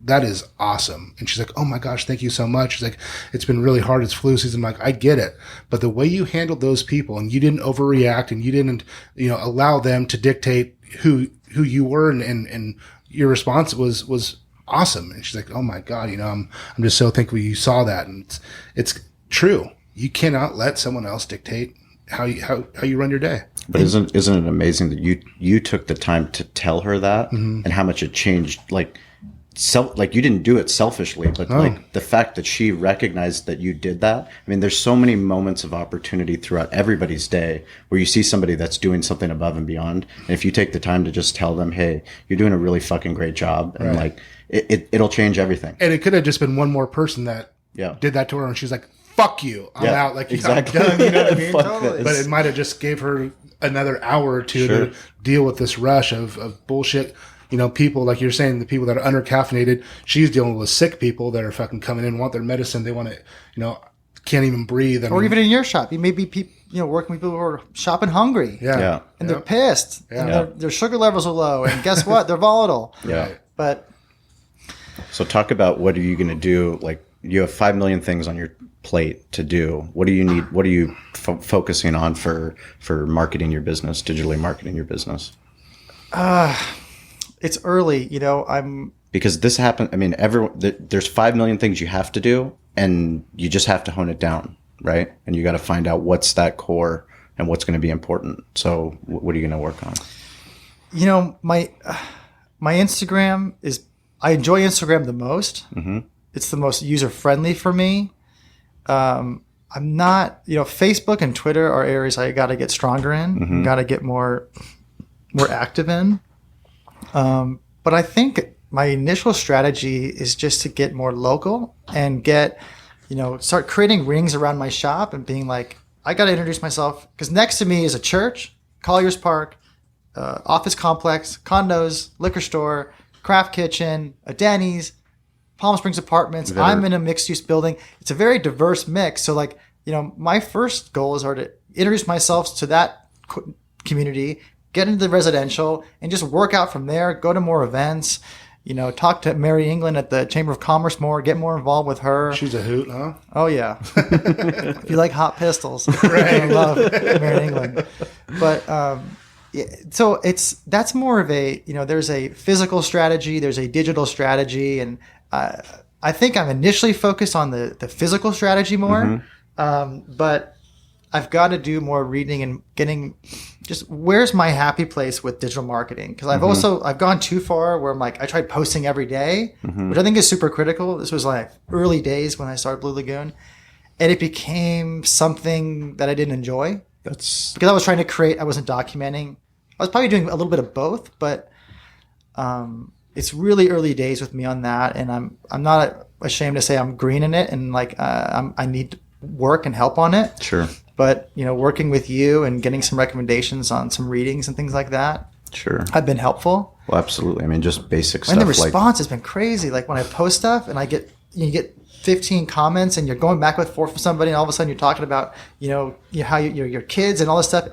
that is awesome. And she's like, oh my gosh, thank you so much. She's like, it's been really hard. It's flu season. I'm like, I get it. But the way you handled those people, and you didn't overreact, and you didn't, allow them to dictate who you were, and your response was awesome. And she's like, oh my God, I'm just so thankful you saw that. And it's true. You cannot let someone else dictate how you run your day. But isn't it amazing that you took the time to tell her that, and how much it changed? Like you didn't do it selfishly, but like the fact that she recognized that you did that. I mean, there's so many moments of opportunity throughout everybody's day where you see somebody that's doing something above and beyond. And if you take the time to just tell them, hey, you're doing a really fucking great job. And like, it'll change everything. And it could have just been one more person that did that to her, and she's like, fuck you, I'm out. Like, exactly. I'm done, you know what I mean? Totally. But it might have just gave her another hour or two to deal with this rush of bullshit. People, like you're saying, the people that are undercaffeinated, she's dealing with sick people that are fucking coming in, want their medicine. They want to, can't even breathe. Or even in your shop, you may be working with people who are shopping hungry. Yeah. And they're pissed. Yeah. And their sugar levels are low. And guess what? They're volatile. Yeah. But. So talk about, what are you going to do? Like, you have 5 million things on your plate to do. What do you need? What are you focusing on for marketing your business, digitally marketing your business? It's early, because this happened. I mean, there's 5 million things you have to do, and you just have to hone it down, right? And you got to find out what's that core and what's going to be important. So what are you going to work on? My Instagram I enjoy Instagram the most. It's the most user friendly for me. I'm not, Facebook and Twitter are areas I got to get stronger in, got to get more active in. But I think my initial strategy is just to get more local and start creating rings around my shop and being like, I got to introduce myself, because next to me is a church, Collier's Park, office complex, condos, liquor store, craft kitchen, a Denny's, Palm Springs Apartments. I'm in a mixed use building. It's a very diverse mix. So my first goals are to introduce myself to that community, get into the residential, and just work out from there, go to more events, talk to Mary England at the Chamber of Commerce more, get more involved with her. She's a hoot, huh? Oh, yeah. If you like hot pistols, I love Mary England. But so that's more of a, there's a physical strategy, there's a digital strategy, and I think I'm initially focused on the physical strategy more, but I've got to do more reading and getting just where's my happy place with digital marketing. Because I've gone too far where I'm like, I tried posting every day, which I think is super critical. This was like early days when I started Blue Lagoon, and it became something that I didn't enjoy. That's because I was trying to create, I wasn't documenting. I was probably doing a little bit of both, but it's really early days with me on that. And I'm not ashamed to say I'm green in it, and I need work and help on it. Sure. But, working with you and getting some recommendations on some readings and things like that. Sure. Have been helpful. Well, absolutely. I mean, just basic stuff. And the response has been crazy. Like when I post stuff and you get 15 comments and you're going back and forth from somebody, and all of a sudden you're talking about, how your kids and all this stuff.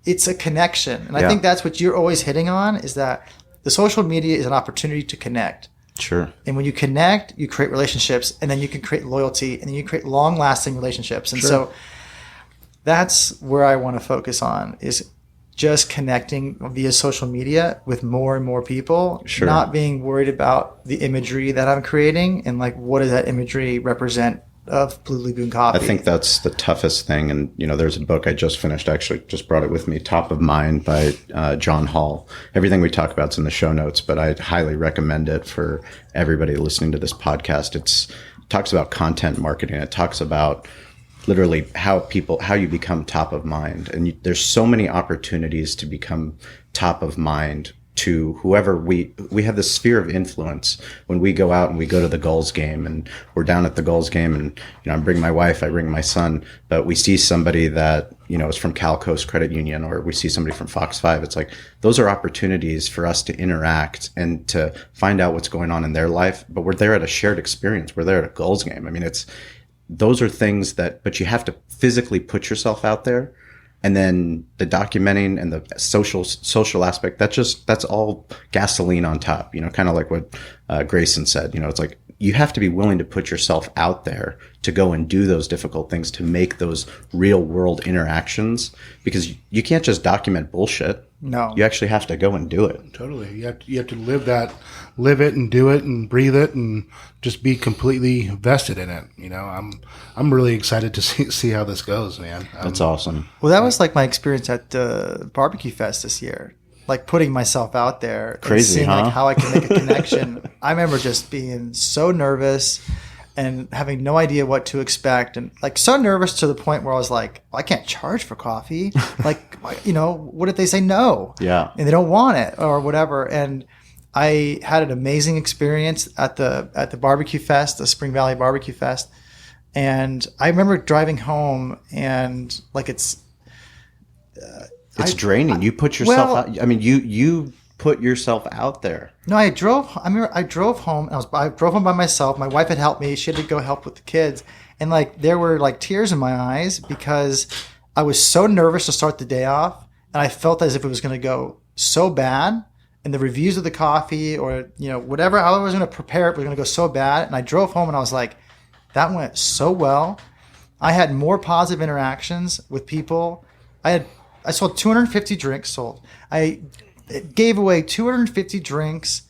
It's a connection. And I think that's what you're always hitting on, is that the social media is an opportunity to connect. Sure. And when you connect, you create relationships, and then you can create loyalty, and then you create long-lasting relationships. And so that's where I want to focus on, is just connecting via social media with more and more people, not being worried about the imagery that I'm creating and like, what does that imagery represent of Blue Lagoon Coffee. I think that's the toughest thing. And, there's a book I just finished, actually just brought it with me, Top of Mind by John Hall. Everything we talk about is in the show notes, but I highly recommend it for everybody listening to this podcast. It talks about content marketing. It talks about literally how you become top of mind. And there's so many opportunities to become top of mind to whoever we have this sphere of influence when we go out and we go to the Gulls game, and we're down at the Gulls game, and I bring my wife, I bring my son, but we see somebody that is from Cal Coast Credit Union, or we see somebody from Fox 5. It's like those are opportunities for us to interact and to find out what's going on in their life. But we're there at a shared experience. We're there at a Gulls game. I mean, those are things but you have to physically put yourself out there. And then the documenting and the social aspect, that's all gasoline on top, kind of like what Grayson said. It's like you have to be willing to put yourself out there to go and do those difficult things, to make those real world interactions, because you can't just document bullshit. No, you actually have to go and do it. Totally. You have to live it and do it and breathe it and just be completely vested in it. I'm really excited to see how this goes, man. That's awesome. Well, that was like my experience at the Barbecue Fest this year. Like putting myself out there, crazy, and seeing huh? like how I can make a connection. I remember just being so nervous and having no idea what to expect, and like so nervous to the point where I was like, well, I can't charge for coffee. Like, what if they say no? Yeah. And they don't want it or whatever. And I had an amazing experience at the Barbecue Fest, the Spring Valley Barbecue Fest. And I remember driving home, and like it's draining. You put yourself out. I mean, you put yourself out there. No, I drove home. I drove home by myself. My wife had helped me. She had to go help with the kids. And like, there were like tears in my eyes because I was so nervous to start the day off. And I felt as if it was going to go so bad. And the reviews of the coffee, or, whatever, how I was going to prepare it was going to go so bad. And I drove home and I was like, that went so well. I had more positive interactions with people. I sold 250 drinks sold. I gave away 250 drinks.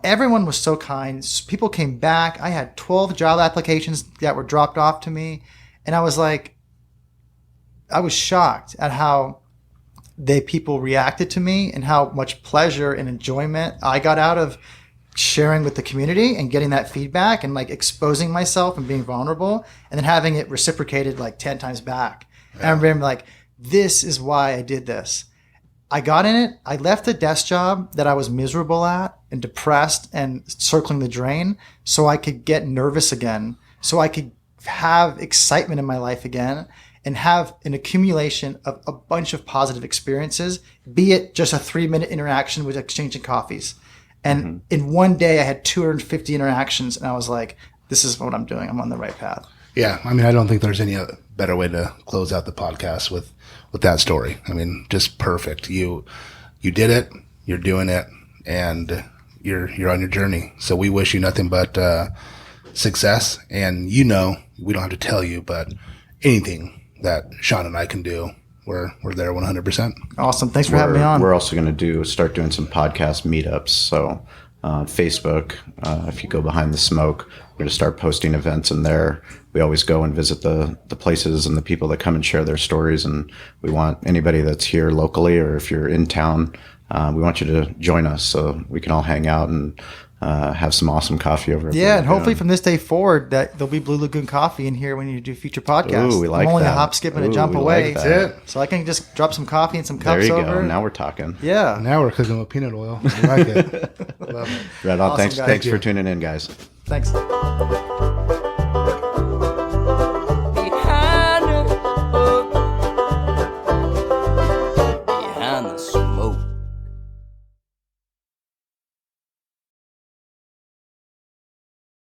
Everyone was so kind. People came back. I had 12 job applications that were dropped off to me. And I was like, I was shocked at how people reacted to me and how much pleasure and enjoyment I got out of sharing with the community and getting that feedback and like exposing myself and being vulnerable, and then having it reciprocated like 10 times back. Yeah. And I remember like, this is why I did this. I got in it. I left a desk job that I was miserable at and depressed and circling the drain, so I could get nervous again, so I could have excitement in my life again and have an accumulation of a bunch of positive experiences, be it just a 3-minute interaction with exchanging coffees. And in one day I had 250 interactions, and I was like, this is what I'm doing. I'm on the right path. Yeah. I mean, I don't think there's any better way to close out the podcast with that story. I mean, just perfect. You did it, you're doing it, and you're on your journey. So we wish you nothing but success. And we don't have to tell you, but anything that Sean and I can do, we're there 100%. Awesome. Thanks for having me on. We're also going to start doing some podcast meetups. So Facebook, if you go Behind the Smoke, we're going to start posting events in there. We always go and visit the places and the people that come and share their stories. And we want anybody that's here locally, or if you're in town, we want you to join us so we can all hang out and have some awesome coffee over. Yeah, and hopefully from this day forward, that there'll be Blue Lagoon Coffee in here when you do future podcasts. Ooh, we like that. I'm only a hop, skip, and a jump away. Like that. So I can just drop some coffee and some cups there you over. Go. Now we're talking. Yeah. Now we're cooking with peanut oil. I like it. Love it. Right on. Awesome, Thanks for tuning in, guys. Thanks.